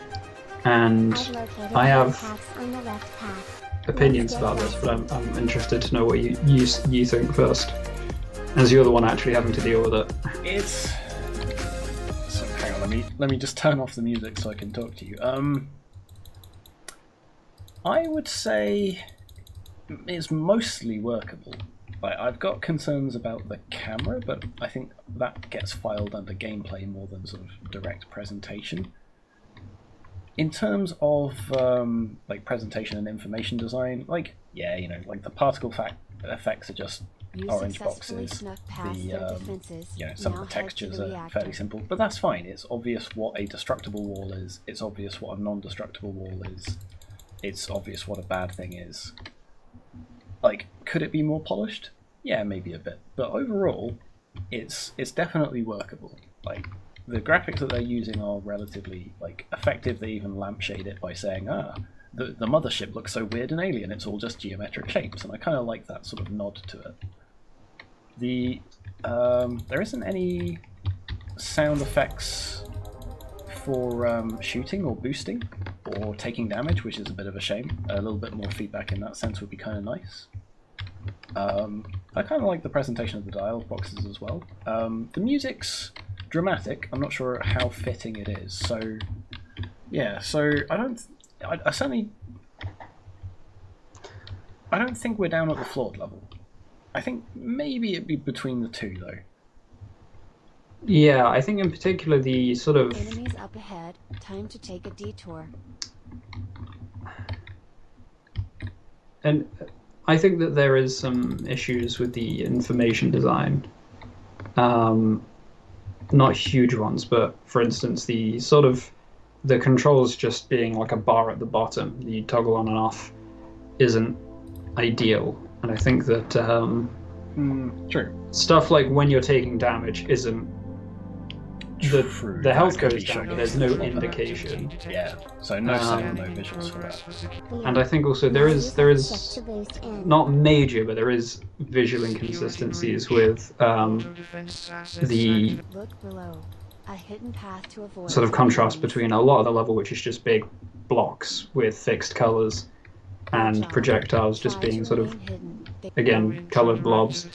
And I've located I have paths on the left path. opinions about this, but I'm interested to know what you think first, as you're the one actually having to deal with it. It's. So hang on, let me just turn off the music so I can talk to you. I would say it's mostly workable. Like, I've got concerns about the camera, but I think that gets filed under gameplay more than sort of direct presentation. In terms of like presentation and information design, like like the particle effects are just You orange successfully boxes. snuck past their defenses. Some Now of the head to textures the are reactor. fairly simple, but that's fine. It's obvious what a destructible wall is. It's obvious what a non-destructible wall is. It's obvious what a bad thing is. Like, could it be more polished? Yeah, maybe a bit, but overall, it's definitely workable. Like, the graphics that they're using are relatively effective. They even lampshade it by saying, the mothership looks so weird and alien. It's all just geometric shapes, and I kind of like that sort of nod to it. There isn't any sound effects for shooting or boosting. or taking damage, which is a bit of a shame. A little bit more feedback in that sense would be kind of nice. I kind of like the presentation of the dialogue boxes as well. The music's dramatic. I'm not sure how fitting it is. So, yeah. So I certainly, I don't think we're down at the flawed level. I think maybe it'd be between the two though. Yeah, I think in particular the sort of... Enemies up ahead. Time to take a detour. And I think that there is some issues with the information design. Not huge ones, but for instance, the sort of the controls just being like a bar at the bottom, the toggle on and off, isn't ideal. And I think that True. stuff like when you're taking damage isn't... True. The health That could goes be down, shown but there's in no the proper- indication. Yeah. So no sound, no visuals for that. And I think also there is not major, but there is visual inconsistencies with the Look below. A hidden path to avoid. sort of contrast between a lot of the level, which is just big blocks with fixed colors, and projectiles just being sort of, again, colored blobs.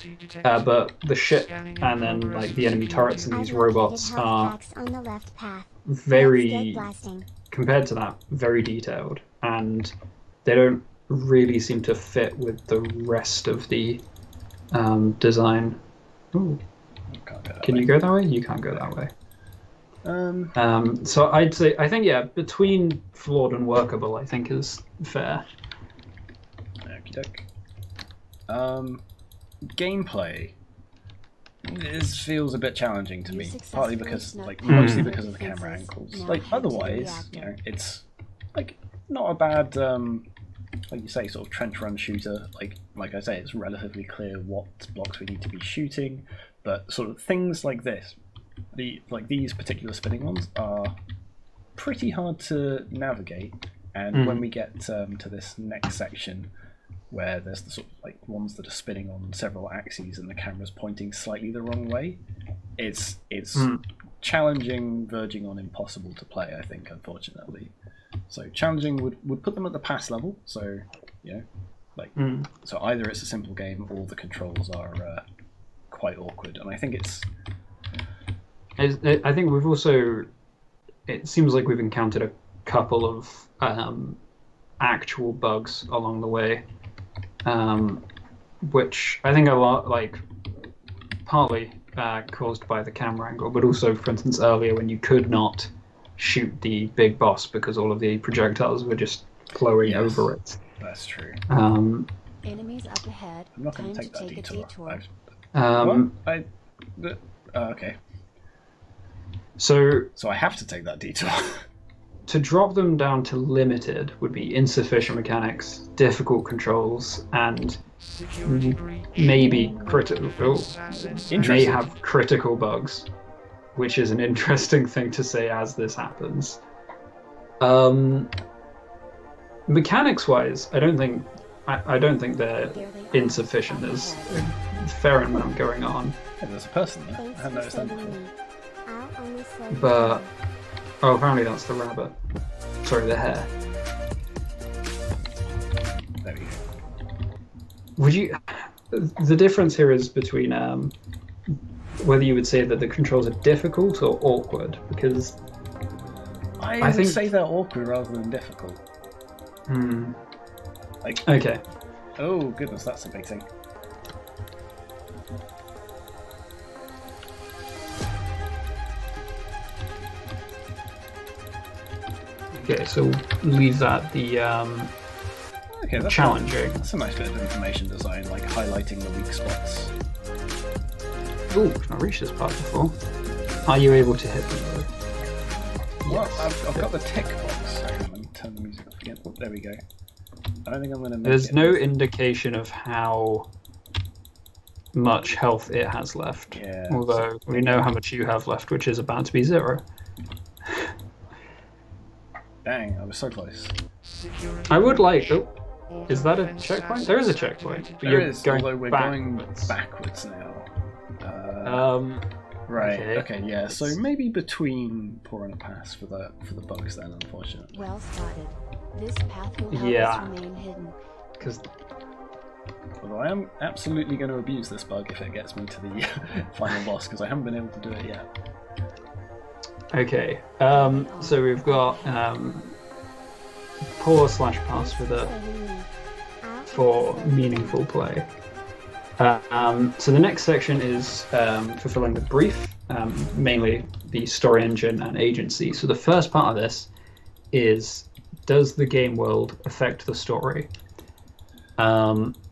But the ship and then like the enemy turrets and these robots are on the left path. very, Blasting. compared to that, very detailed, and they don't really seem to fit with the rest of the design. Ooh, Can't go that can way. you go that way? You can't go that way. So I'd say, I think, yeah, between flawed and workable, I think is fair. Okey-doke. Gameplay. This feels a bit challenging to You me, successfully partly because, snuck like, past mostly the because of the camera defenses. angles. Now Like, head to the otherwise, you know, reactor. it's like not a bad, like you say, sort of trench run shooter. Like I say, it's relatively clear what blocks we need to be shooting, but sort of things like this, these particular spinning ones are pretty hard to navigate. And when we get to this next section, where there's the sort of like ones that are spinning on several axes and the camera's pointing slightly the wrong way, it's challenging, verging on impossible to play, I think, unfortunately. So challenging would put them at the pass level. So, you know, like so either it's a simple game or the controls are quite awkward. And I think I think we've also, it seems like we've encountered a couple of actual bugs along the way, which I think are like partly caused by the camera angle, but also, for instance, earlier when you could not shoot the big boss because all of the projectiles were just flowing over it. That's true. Enemies up ahead. I'm not going Time to to take that take a detour. detour. Okay. So So I have to take that detour. to drop them down to limited would be insufficient mechanics, difficult controls, and maybe may have critical bugs, which is an interesting thing to say as this happens. Mechanics-wise, I don't think they're insufficient. There's a fair amount going on, Hey, there's a person there. I Thanks hadn't for noticed that saving before. me. I'll only slow you but down. apparently that's the rabbit. Sorry, the hare. There we go. Would you? The difference here is between whether you would say that the controls are difficult or awkward, because I I would think- say they're awkward rather than difficult. Like, okay. oh goodness, that's a big thing. Okay, so leave that the Okay, that's challenging. That's a nice bit of information design, like highlighting the weak spots. Ooh, I've not reached this part before. Are you able to hit them though? Well, I've got the tick box. Hang on, let me turn the music off again. Oh, there we go. I don't think I'm going to make There's it. no indication of how much health it has left. Yeah. Although we know how much you have left, which is about to be 0. Dang, I was so close. I would like. Oh, is that a checkpoint? There is a checkpoint. But There you're is, going although we're backwards. going backwards now. Right. Okay. Okay. Yeah. So maybe between poor and a pass for the bugs then, unfortunately. Well spotted. This path will help Yeah. us remain hidden. Because Although I am absolutely going to abuse this bug if it gets me to the final boss, because I haven't been able to do it yet. okay, so we've got poor/pass for meaningful play. So the next section is fulfilling the brief, mainly the story engine and agency. So the first part of this is, does the game world affect the story?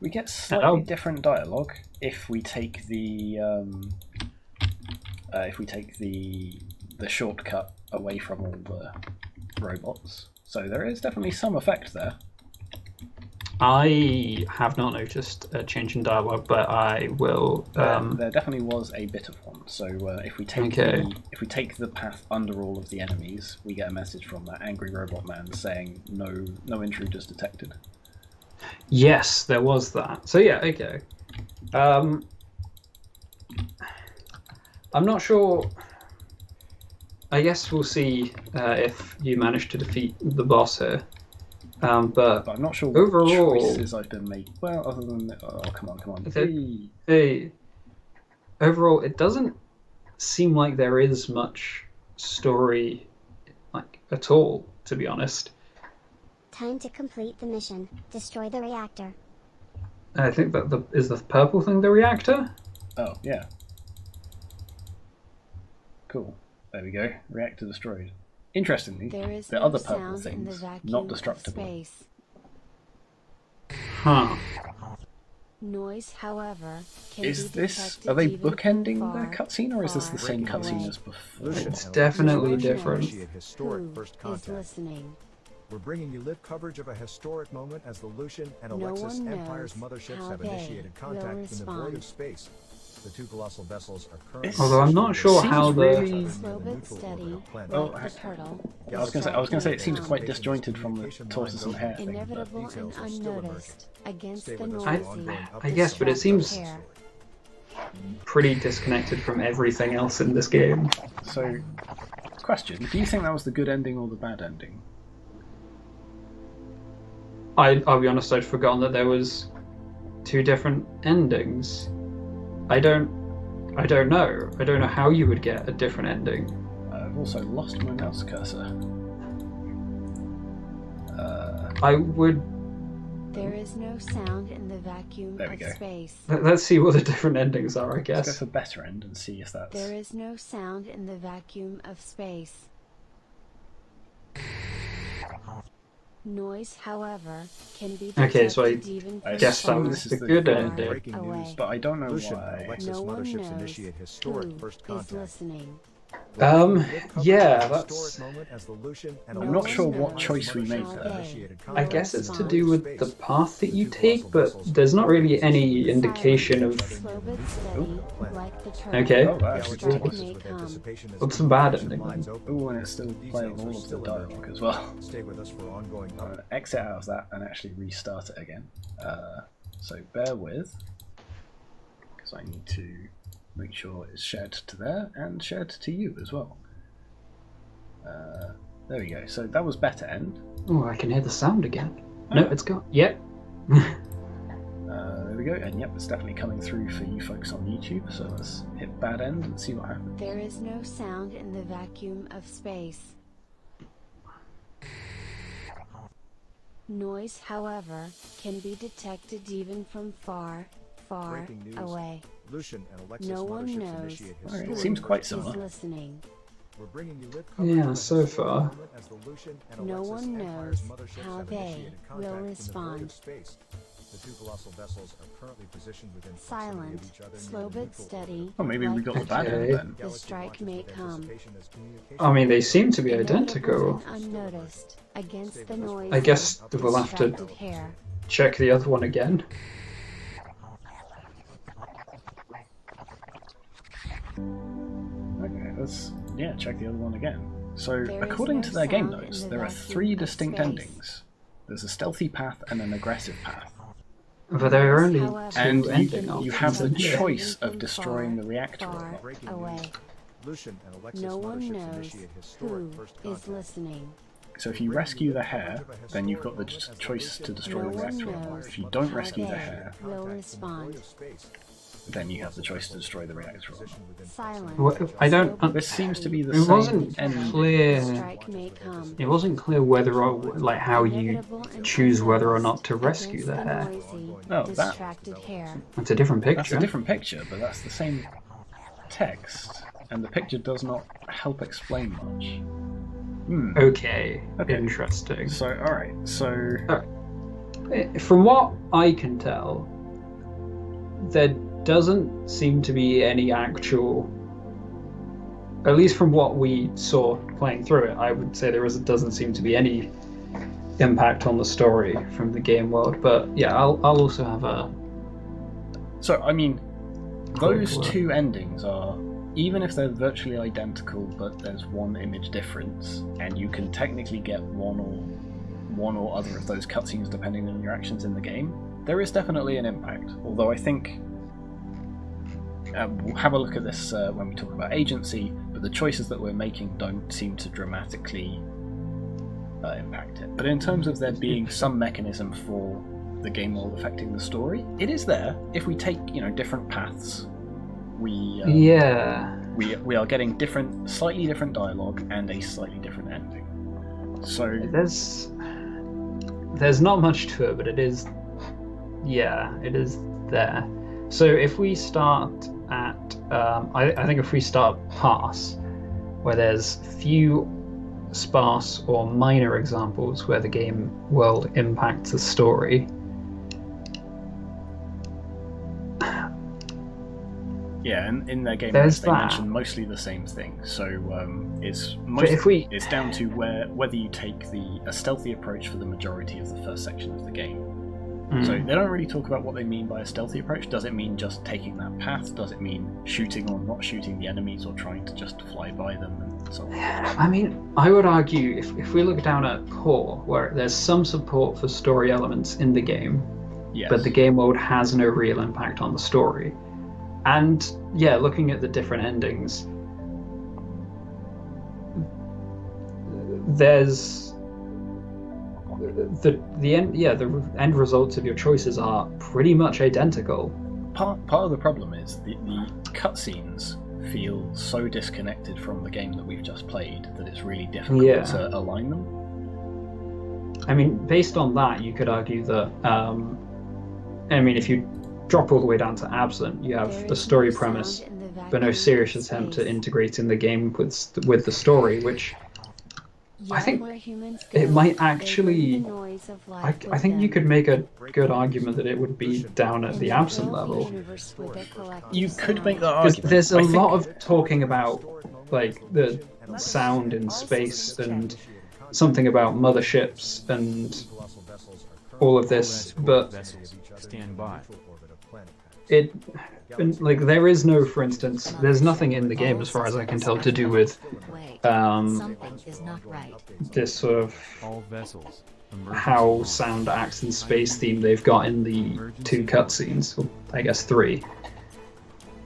We get slightly different dialogue if we take the shortcut away from all the robots. So there is definitely some effect there. I have not noticed a change in dialogue, but I will. There definitely was a bit of one. So if we take if we take the path under all of the enemies, we get a message from that angry robot man saying no intruders detected. Yes, there was that. So yeah, okay. I'm not sure. I guess we'll see if you manage to defeat the boss here. But I'm not sure what overall, choices I've been made. Well, other than come on. Overall, it doesn't seem like there is much story, like at all. To be honest, Time to complete the mission. Destroy the reactor. I think that is the purple thing the reactor. Oh yeah. Cool. There we go. Reactor destroyed. Interestingly, the other purple things not destructible. Huh. Noise, however, can Is be this? detected Are they even bookending from their cutscene, or is this the far same away. cutscene as before? It's definitely different. Historic Who first is contact. listening? We're bringing you live coverage of a historic moment as the Lucian and No Alexis one Empire's knows motherships how have they initiated will contact in the void respond. of space. The two colossal vessels are currently. Although I'm not sure Seems how the really- Slow but steady, Oh, like the turtle. I was gonna say it seems quite disjointed from the tortoise and hare thing. Inevitable and unnoticed against the I- noisy. I guess, but it seems Hare. pretty disconnected from everything else in this game. So, question: do you think that was the good ending or the bad ending? I'll be honest, I'd forgotten that there was two different endings. I don't know. I don't know how you would get a different ending. I've also lost my mouse cursor. I would. There is no sound in the vacuum There we of go. space. Let's see what the different endings are, I Let's go guess. for better end and see if that's. There is no sound in the vacuum of space. Noise, however, can be detected Okay, so even I from guess that far was this is the the good good ending. Breaking away. news. But I don't know Lucian why. and Alexis No one motherships knows initiate historic who first is contact. listening. Yeah, that's. I'm not sure what choice we made there. I guess it's to do with the path that you take, but there's not really any indication of. Slow but steady, like the turtle. Okay. Oh, that's Strike nice. may come. What's the bad ending then? Ooh, and it's still playing all of the dialogue as well. Stay with us for ongoing I'm going to exit out of that and actually restart it again. So bear with, because I need to make sure it's shared to there and shared to you as well. There we go. So that was better end. Oh, I can hear the sound again. No, it's gone. Yep. There we go. And yep, it's definitely coming through for you folks on YouTube. So let's hit bad end and see what happens. There is no sound in the vacuum of space. Noise, however, can be detected even from far Breaking news. away. Lucian and Alexis No one motherships knows initiate Alright, it who seems quite is similar. listening. We're bringing you live Yeah, coverage of a so historic far. moment as the Lucian and No Alexis one Empire's knows motherships how have they initiated contact will in the void respond. of space. The two colossal vessels are currently positioned within proximity Silent, of each other slow near the but neutral steady. orbit. Oh, maybe we like got the bad Okay. end then. The Galaxy strike watches may with come. anticipation as communication I mean, they seem to be Inevitable identical. and unnoticed against the noise. I guess we'll have to distracted Hare. check the other one again. Okay, let's check the other one again. So There is according no to their game sound in notes, the there are vacuum 3 of distinct space. endings. There's a stealthy path and an aggressive path. But there are only However, two And ending you options. have the isn't there? choice of destroying the reactor or Far not. Breaking away. news. Lucian and Alexis No one motherships knows initiate historic who first is contact. listening. So if you rescue the hare, then you've got the choice to destroy No the one reactor or not. knows If you don't how rescue the they hare, will respond. then you have the choice to destroy the reactor or not. Silent. What, I don't. This seems to be the It same wasn't ending. clear. Strike may come. It wasn't clear whether or like how you choose whether or not to rescue the hare. No, that- Distracted hare. It's a different That's picture. a different picture, but that's the same text, and the picture does not help explain much. Okay, Okay. interesting. So, alright, so... From what I can tell, there doesn't seem to be any actual, at least from what we saw playing through it, I would say doesn't seem to be any impact on the story from the game world. But yeah, I'll also have a. So, I mean, those Quick look. two endings are, even if they're virtually identical, but there's one image difference, and you can technically get one or other of those cutscenes depending on your actions in the game, there is definitely an impact. Although I think we'll have a look at this when we talk about agency, but the choices that we're making don't seem to dramatically impact it. But in terms of there being some mechanism for the game world affecting the story, it is there. If we take different paths, we are getting slightly different dialogue and a slightly different ending. So there's not much to it, but it is there. So if we start at I think if we start pass, where there's few sparse or minor examples where the game world impacts the story. Yeah, and in their game There's notes, they that. mention mostly the same thing. So it's If down to whether you take a stealthy approach for the majority of the first section of the game. So they don't really talk about what they mean by a stealthy approach. Does it mean just taking that path? Does it mean shooting or not shooting the enemies, or trying to just fly by them and so on? I mean, I would argue if we look down at core, where there's some support for story elements in the game, Yes. but the game world has no real impact on the story. And yeah, looking at the different endings, there's the end results of your choices are pretty much identical. Part of the problem is the cutscenes feel so disconnected from the game that we've just played that it's really difficult to align them. I mean, based on that, you could argue that if you drop all the way down to Absent, you have a story premise, but no serious attempt to integrate in the game with the story, which I think it might actually. I think you could make a good argument that it would be down at the Absent level. You could make that Because argument. there's I a think- lot of talking about like the sound in space and something about motherships and all of this, but Stand by. there is no, for instance, there's nothing in the game as far as I can tell to do with Something is not right. this sort of All vessels. Emergency how launch. sound acts and space theme they've got in the two cutscenes, or I guess three.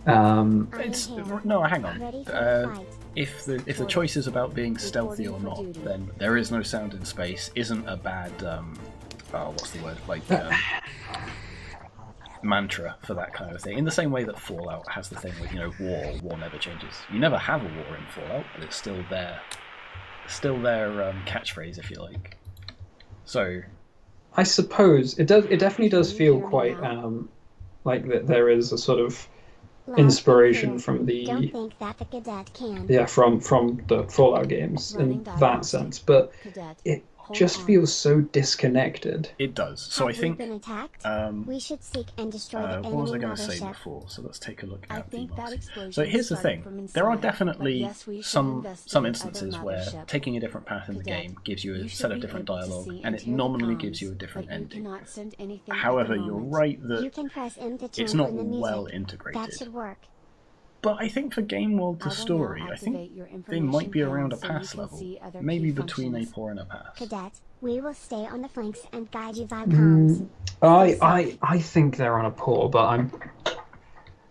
It's no, hang on. Ready for the fight. If the choice is about being stealthy or not, then there is no sound in space. Isn't a bad what's the word, mantra for that kind of thing. In the same way that Fallout has the thing with war never changes. You never have a war in Fallout, but it's still their catchphrase, if you like. So I suppose it does. It definitely does feel quite like that. There is a sort of Loud and inspiration clear. from the Don't think that the cadet can. from the Fallout games in that sense, but it just feels so disconnected. it does. So I Have we think been attacked? um, We should seek and destroy the what was I enemy going to say mothership. before? So let's take a look I at the think that box. explosion So here's the started thing: from there are inside, but definitely yes, we should some investigate instances other where mothership. taking a different path in the Cadet, game gives you a You set should of be different able to dialogue, see and and it hear the nominally comms, gives you a different but you ending. cannot send anything at However, the you're moment. right You that can press M to it's turn not on the music. well That integrated. should work. But I think for game world I to will now story, I activate think your they might be information around a panel so you pass can level, see other maybe key between a functions. poor and a pass. Cadet, we will stay on the flanks and guide you via Mm, comms. I think they're on a poor, but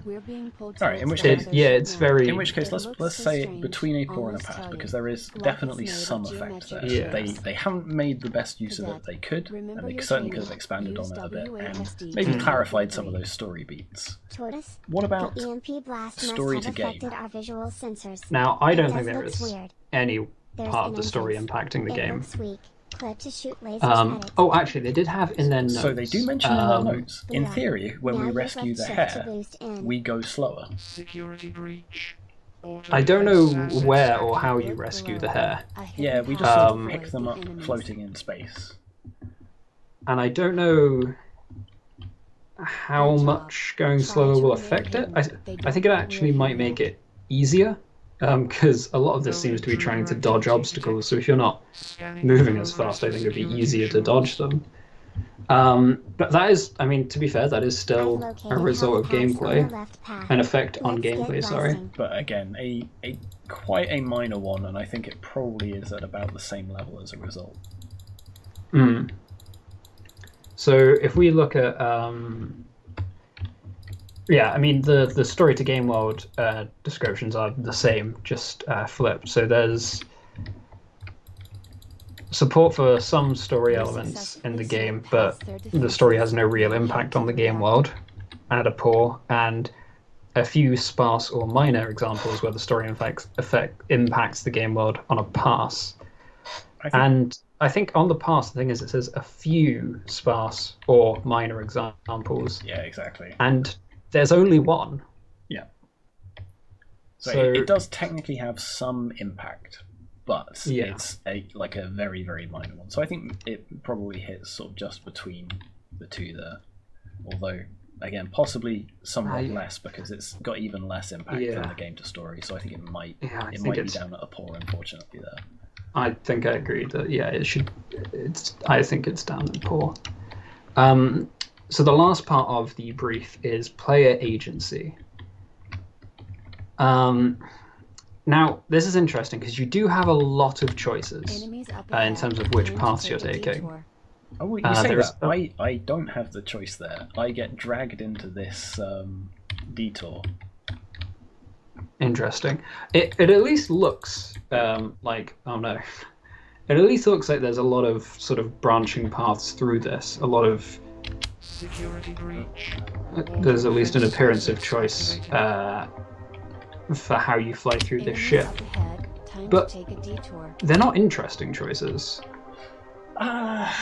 We're being pulled Alright, in towards which the case- other yeah, ship it's now. very- In which case, It let's looks so say strange, between a pour and a almost pass, tell because you, there is like definitely it's made of some effect there. geometric Yeah. shapes. They haven't made the best use of it Cadet, they could, remember and they your certainly training. could have expanded Use on it a bit, and WASD maybe to clarified some of complete. those story beats. Tortoise, What about the EMP blast story must to have game? affected our visual sensors. Now, I It don't does think there look is weird. any There's part an of the story entrance. impacting the It game. looks weak. Clip to shoot lasers at it. Oh, actually, they did have in their notes. So they do mention in their notes, in yeah. theory, when Now we use rescue left the shift to hare, boost in. we go slower. Security breach. I don't know Asset where extraction. or how you Look rescue below. the hare, A hidden Yeah, we just house sort to of avoid pick them the up enemies. floating in space. and I don't know how Good job. much going Try slower to will remain affect it. hidden. I They think don't it know actually we're might here make yet. it easier, because a lot of this seems to be trying to dodge obstacles. So if you're not Scanning moving as progress fast, I think it'd be security easier to issues. dodge them. But that is, I mean, to be fair, that is I've still located a result of helipads on the gameplay, left path. an effect on Let's get gameplay. Sorry. blasting. But again, a quite a minor one, and I think it probably is at about the same level as a result. Mm. So if we look at, yeah, I mean the story to game world descriptions are the same, just flipped. So there's support for some story You elements in the successfully game, sailed but past their the story defenses. has no real impact on the game world. Add a poor and a few sparse or minor examples where the story impacts the game world on a pass. I think, And I think on the pass, the thing is, it says a few sparse or minor examples, yeah, exactly. and there's only one. Yeah. So, So- it does technically have some impact, but Yeah. it's like a very, very minor one. So I think it probably hits sort of just between the two there. Although, again, possibly somewhat less because it's got even less impact Yeah. than the game to story. So I think it might Yeah, I it think might be it's. down at a poor, unfortunately, there. I think I agree that yeah, it should. I think it's down at poor. So the last part of the brief is player agency. Now this is interesting because you do have a lot of choices Enemies up in ahead. terms of which Time to paths take you're a taking. detour. Oh, well, you say there is- that. I don't have the choice there. I get dragged into this detour. Interesting. It at least looks like, oh no, it at least looks like there's a lot of sort of branching paths through this. A lot of Security breach. there's at least an appearance of choice for how you fly through this Enemies ship. up ahead. Time But- to take a detour. They're not interesting choices Ah,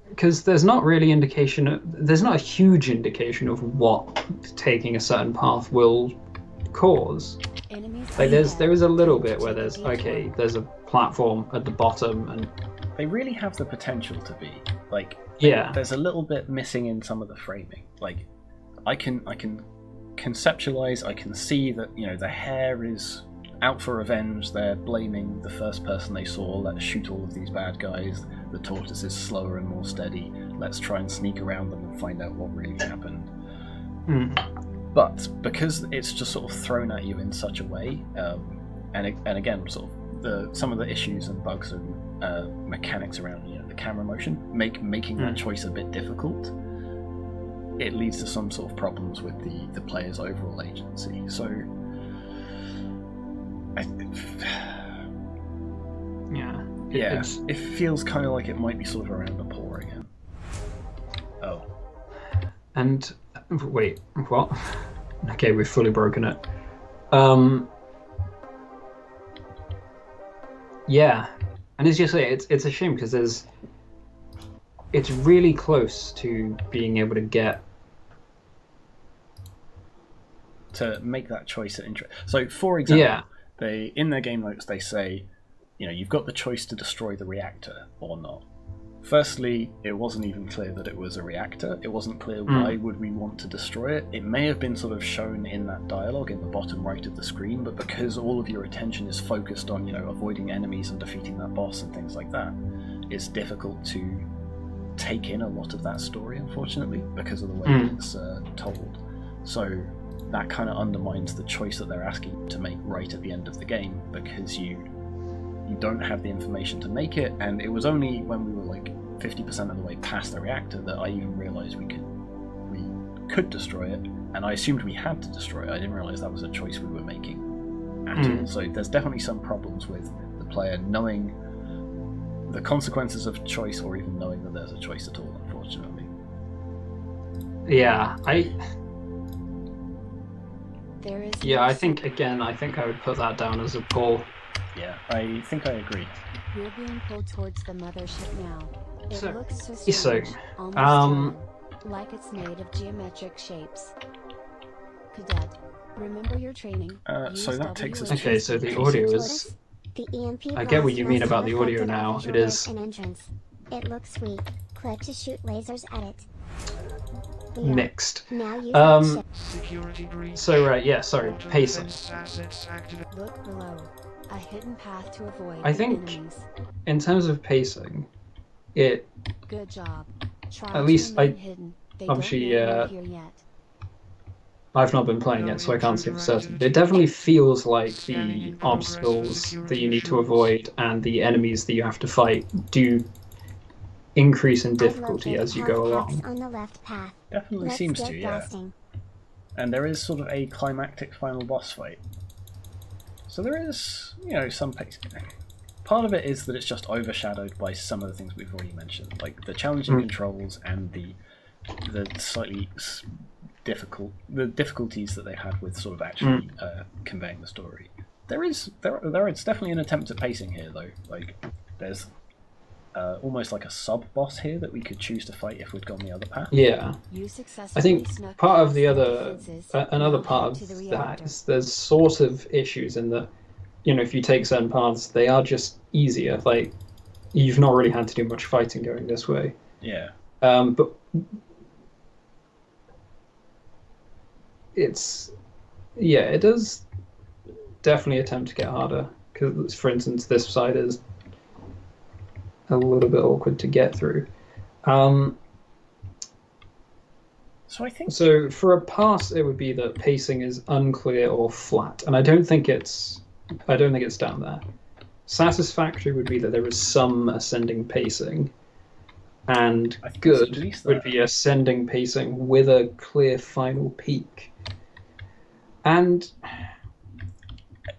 because there's not really indication. There's not a huge indication of what taking a certain path will cause. Enemies Like ahead. there is a little Time to bit where take a there's detour. okay, there's a platform at the bottom and they really have the potential to be like. yeah. There's a little bit missing in some of the framing. Like, I can conceptualize. I can see that the Hare is out for revenge. They're blaming the first person they saw. Let's shoot all of these bad guys. The tortoise is slower and more steady. Let's try and sneak around them and find out what really happened. But because it's just sort of thrown at you in such a way, and again, sort of some of the issues and bugs and mechanics around the camera motion making that choice a bit difficult. It leads to some sort of problems with the player's overall agency. So, Yeah. it feels kind of like it might be sort of around a poor again. Oh, And wait, what? Okay, we've fully broken it. Yeah, and as you say, it's a shame because it's really close to being able to get. to make that choice at interest. So, for example, Yeah. they in their game notes they say, you've got the choice to destroy the reactor or not. Firstly, it wasn't even clear that it was a reactor. It wasn't clear why would we want to destroy it. It may have been sort of shown in that dialogue in the bottom right of the screen, but because all of your attention is focused on, avoiding enemies and defeating that boss and things like that, it's difficult to take in a lot of that story, unfortunately, because of the way it's told. So that kind of undermines the choice that they're asking you to make right at the end of the game, because you don't have the information to make it. And it was only when we were like 50% of the way past the reactor that I even realized we could destroy it, and I assumed we had to destroy it. I didn't realise that was a choice we were making at all. So there's definitely some problems with the player knowing the consequences of choice, or even knowing that there's a choice at all, unfortunately. Yeah, There is I think I would put that down as a pull. Yeah, I think I agree. You're being pulled towards the mothership now. It So- looks so so, strange, almost alien, like it's made of geometric shapes. Cadet, remember your training. So Use that takes us Okay, so the audio is... The EMP I get what blast you mean must about have the audio affected our now. It visual is- and entrance. It looks weak. Click to shoot lasers at it. mixed. Now use Um, Security breach. So, sorry, Auto pacing. defense assets activated. Look below. A hidden path to avoid I think- enemies. In terms of pacing, it... Good job. Try At least to remain hidden. They obviously, don't know you're here yet. I've not been playing it, so I can't say for certain. It definitely feels like the obstacles that you need to avoid and the enemies that you have to fight do increase in I've difficulty located as you go health packs along. on the left path. Definitely Let's seems get to, yeah. blasting. And there is sort of a climactic final boss fight. So there is, some pace. Part of it is that it's just overshadowed by some of the things we've already mentioned, like the challenging controls and the slightly difficulties that they've had with sort of actually conveying the story. There is definitely an attempt at pacing here, though. Like there's almost like a sub-boss here that we could choose to fight if we'd gone the other path. Yeah. You I successfully think snuck part of past the other, defenses. another Now part head to of the that reactor. is there's sort of issues in that, if you take certain paths, they are just easier. Like, you've not really had to do much fighting going this way. Yeah. But it does definitely attempt to get harder. Because, for instance, this side is a little bit awkward to get through. So I think So for a pass, it would be that pacing is unclear or flat, and I don't think it's down there. Satisfactory would be that there is some ascending pacing, and I think it's at good least would that. be ascending pacing with a clear final peak. And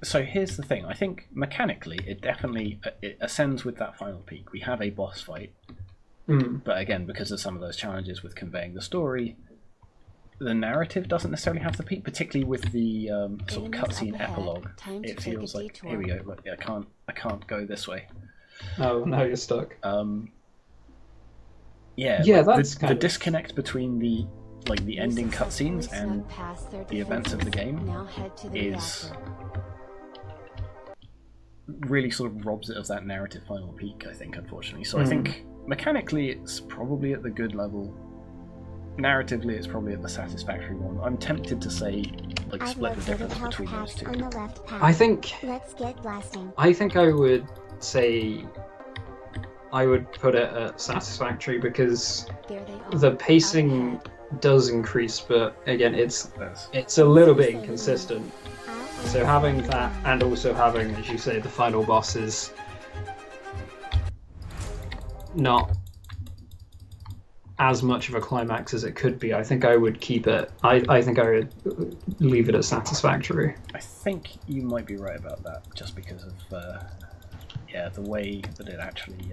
So here's the thing. I think mechanically, it ascends with that final peak. We have a boss fight, but again, because of some of those challenges with conveying the story, the narrative doesn't necessarily have the peak. Particularly with the sort of Enemies cutscene up ahead. epilogue, Time to it take a feels like detour. here we go. Look, I can't go this way. oh, now you're stuck. Yeah, Yeah, like that's the kind of- disconnect between the You ending successfully cutscenes snuck and past their the events of the defenses. game Now head to the is reactor. really sort of robs it of that narrative final peak, I think, unfortunately. So I think mechanically it's probably at the good level. Narratively it's probably at the satisfactory one. I'm tempted to say, like, I've split the located difference health between those packs two. on the left path. I think Let's get blasting. I would say I would put it at satisfactory because There they are. the Up pacing ahead. does increase, but again, it's That's- a little bit inconsistent. I'll So having that, and also having, as you say, the final boss is not as much of a climax as it could be. I think I would keep it. I think I would leave it as satisfactory. I think you might be right about that, just because of the way that it actually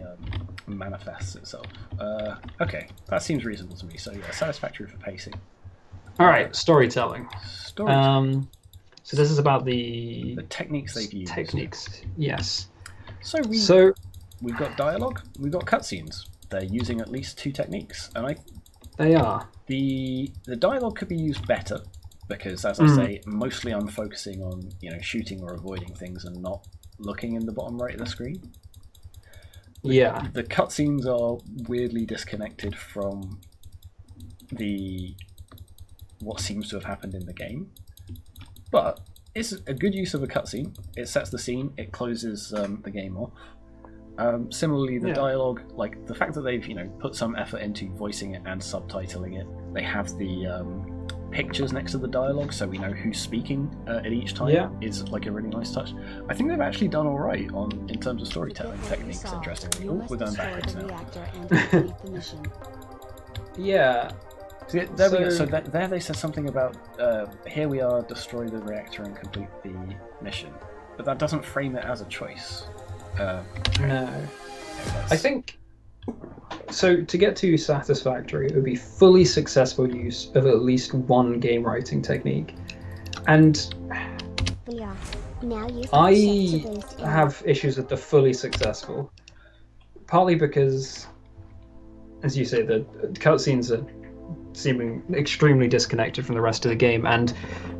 manifests itself. Okay, that seems reasonable to me. So yeah, satisfactory for pacing. All right, storytelling. Story. So this is about the The techniques they've used. techniques. Yes. So we've got dialogue, we've got cutscenes. They're using at least two techniques, and They are. the dialogue could be used better because, as I say, mostly I'm focusing on shooting or avoiding things and not looking in the bottom right of the screen. Yeah. The cutscenes are weirdly disconnected from what seems to have happened in the game, but it's a good use of a cutscene. It sets the scene, it closes the game off. Similarly, the dialogue, like the fact that they've put some effort into voicing it and subtitling it. They have the pictures next to the dialogue, so we know who's speaking at each time. Is like a really nice touch. I think they've actually done all right in terms of storytelling techniques. Interestingly, we're going backwards now. Yeah. So, there we go. So there they said something about here we are, destroy the reactor and complete the mission, but that doesn't frame it as a choice. No. I think so. To get to satisfactory, it would be fully successful use of at least one game writing technique, and We are now using I the ship to boost in. have issues with the fully successful, partly because, as you say, the cutscenes are seeming extremely disconnected from the rest of the game, and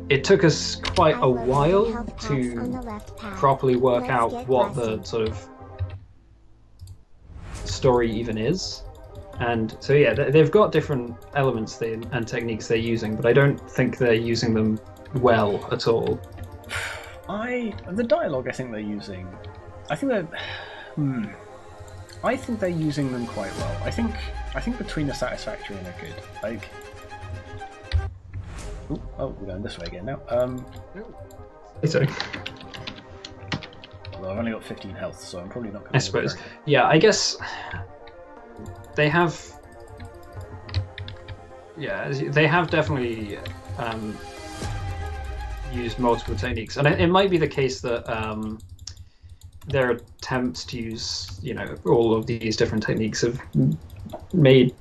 it took us quite I a located while health packs on the to left path. properly work Let's out get what the blessing. sort of story even is. And so yeah, they've got different elements and techniques they're using, but I don't think they're using them well at all. The dialogue I think they're using, I think they're using them quite well. I think between the satisfactory and a good, like. Ooh, oh, we're going this way again now. So, Although I've only got 15 health, so I'm probably not going to. I suppose. Yeah, I guess they have. Yeah, they have definitely used multiple techniques, and it might be the case that their attempts to use, all of these different techniques have made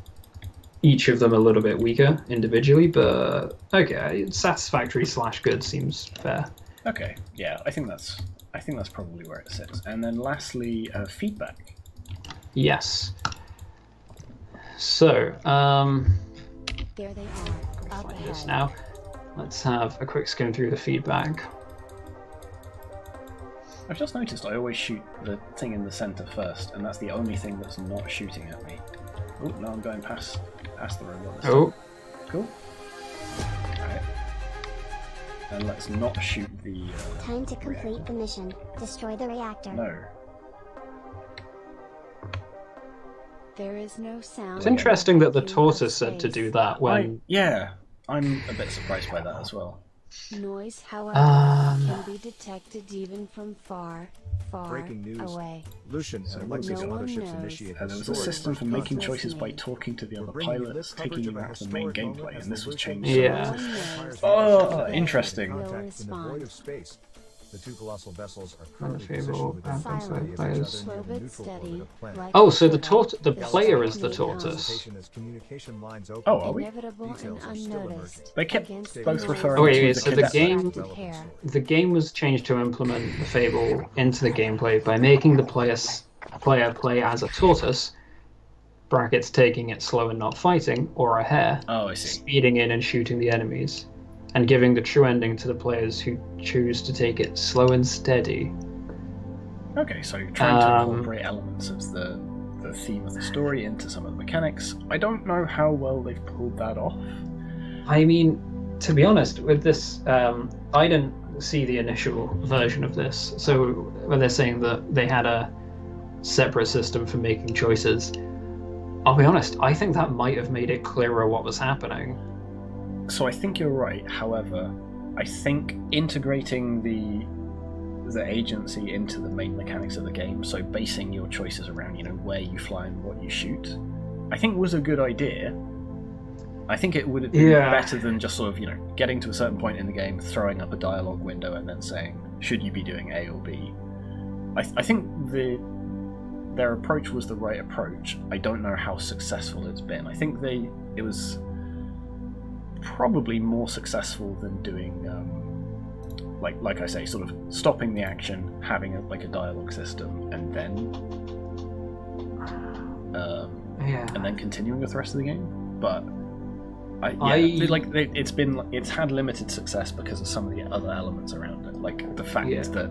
each of them a little bit weaker individually. But okay, satisfactory / good seems fair. Okay, yeah, I think that's probably where it sits. And then lastly, feedback. Yes. So, There they are, up find this ahead. now. Let's have a quick skim through the feedback. I've just noticed I always shoot the thing in the centre first, and that's the only thing that's not shooting at me. Oh, no, I'm going past the robot this Oh, time. Cool. Alright. And let's not shoot the... Time to complete the mission. Destroy the reactor. No. There is no sound. it's interesting that the vacuum of tortoise said to space. do that when. Yeah, I'm a bit surprised by that as well. Noise, however, can be detected even from far Breaking news. away. Lucian and what Alexis no one motherships knows. initiate There was a historic system for first making contact. choices by talking to the We're other bringing you pilots, this coverage taking of you a out of the main historic moment gameplay, as and this the was Lucian changed. Yeah. No one knows. Oh, interesting. Will Contact in the respond. void of space. The two colossal vessels are On the currently fable, positioned within silence, vicinity of each players. other Slow near the but neutral steady. orbit of planet. Like Oh, so the Florida, the this player is the technique tortoise. Station as communication lines open. Oh, are we? Inevitable and Details are still unnoticed. They kept against both the referring Oh, noise wait, to wait, the so the cadet. game- distracted Hare. The game was changed to implement the fable into the gameplay by making the player play as a tortoise, brackets taking it slow and not fighting, or a hare, Oh, I see. speeding in and shooting the enemies, and giving the true ending to the players who choose to take it slow and steady. Okay, so trying to incorporate elements of the theme of the story into some of the mechanics. I don't know how well they've pulled that off. I mean, to be honest, with this, I didn't see the initial version of this, so when they're saying that they had a separate system for making choices, I'll be honest, I think that might have made it clearer what was happening. So I think you're right. However, I think integrating the agency into the main mechanics of the game, so basing your choices around, where you fly and what you shoot, I think was a good idea. I think it would have been better than just sort of, getting to a certain point in the game, throwing up a dialogue window and then saying, should you be doing A or B? I think their approach was the right approach. I don't know how successful it's been. I think it was probably more successful than doing like I say, sort of stopping the action, having a dialogue system, and then continuing with the rest of the game. But it's had limited success because of some of the other elements around it, like the fact that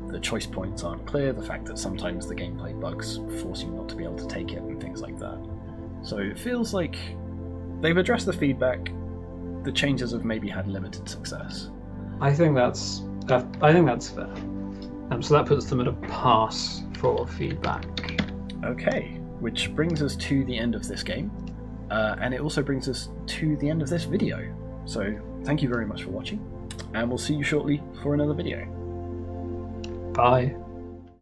the choice points aren't clear, the fact that sometimes the gameplay bugs force you not to be able to take it, and things like that. So it feels like they've addressed the feedback. The changes have maybe had limited success. I think that's fair. So that puts them at a pass for feedback. Okay, which brings us to the end of this game, and it also brings us to the end of this video. So thank you very much for watching, and we'll see you shortly for another video. Bye.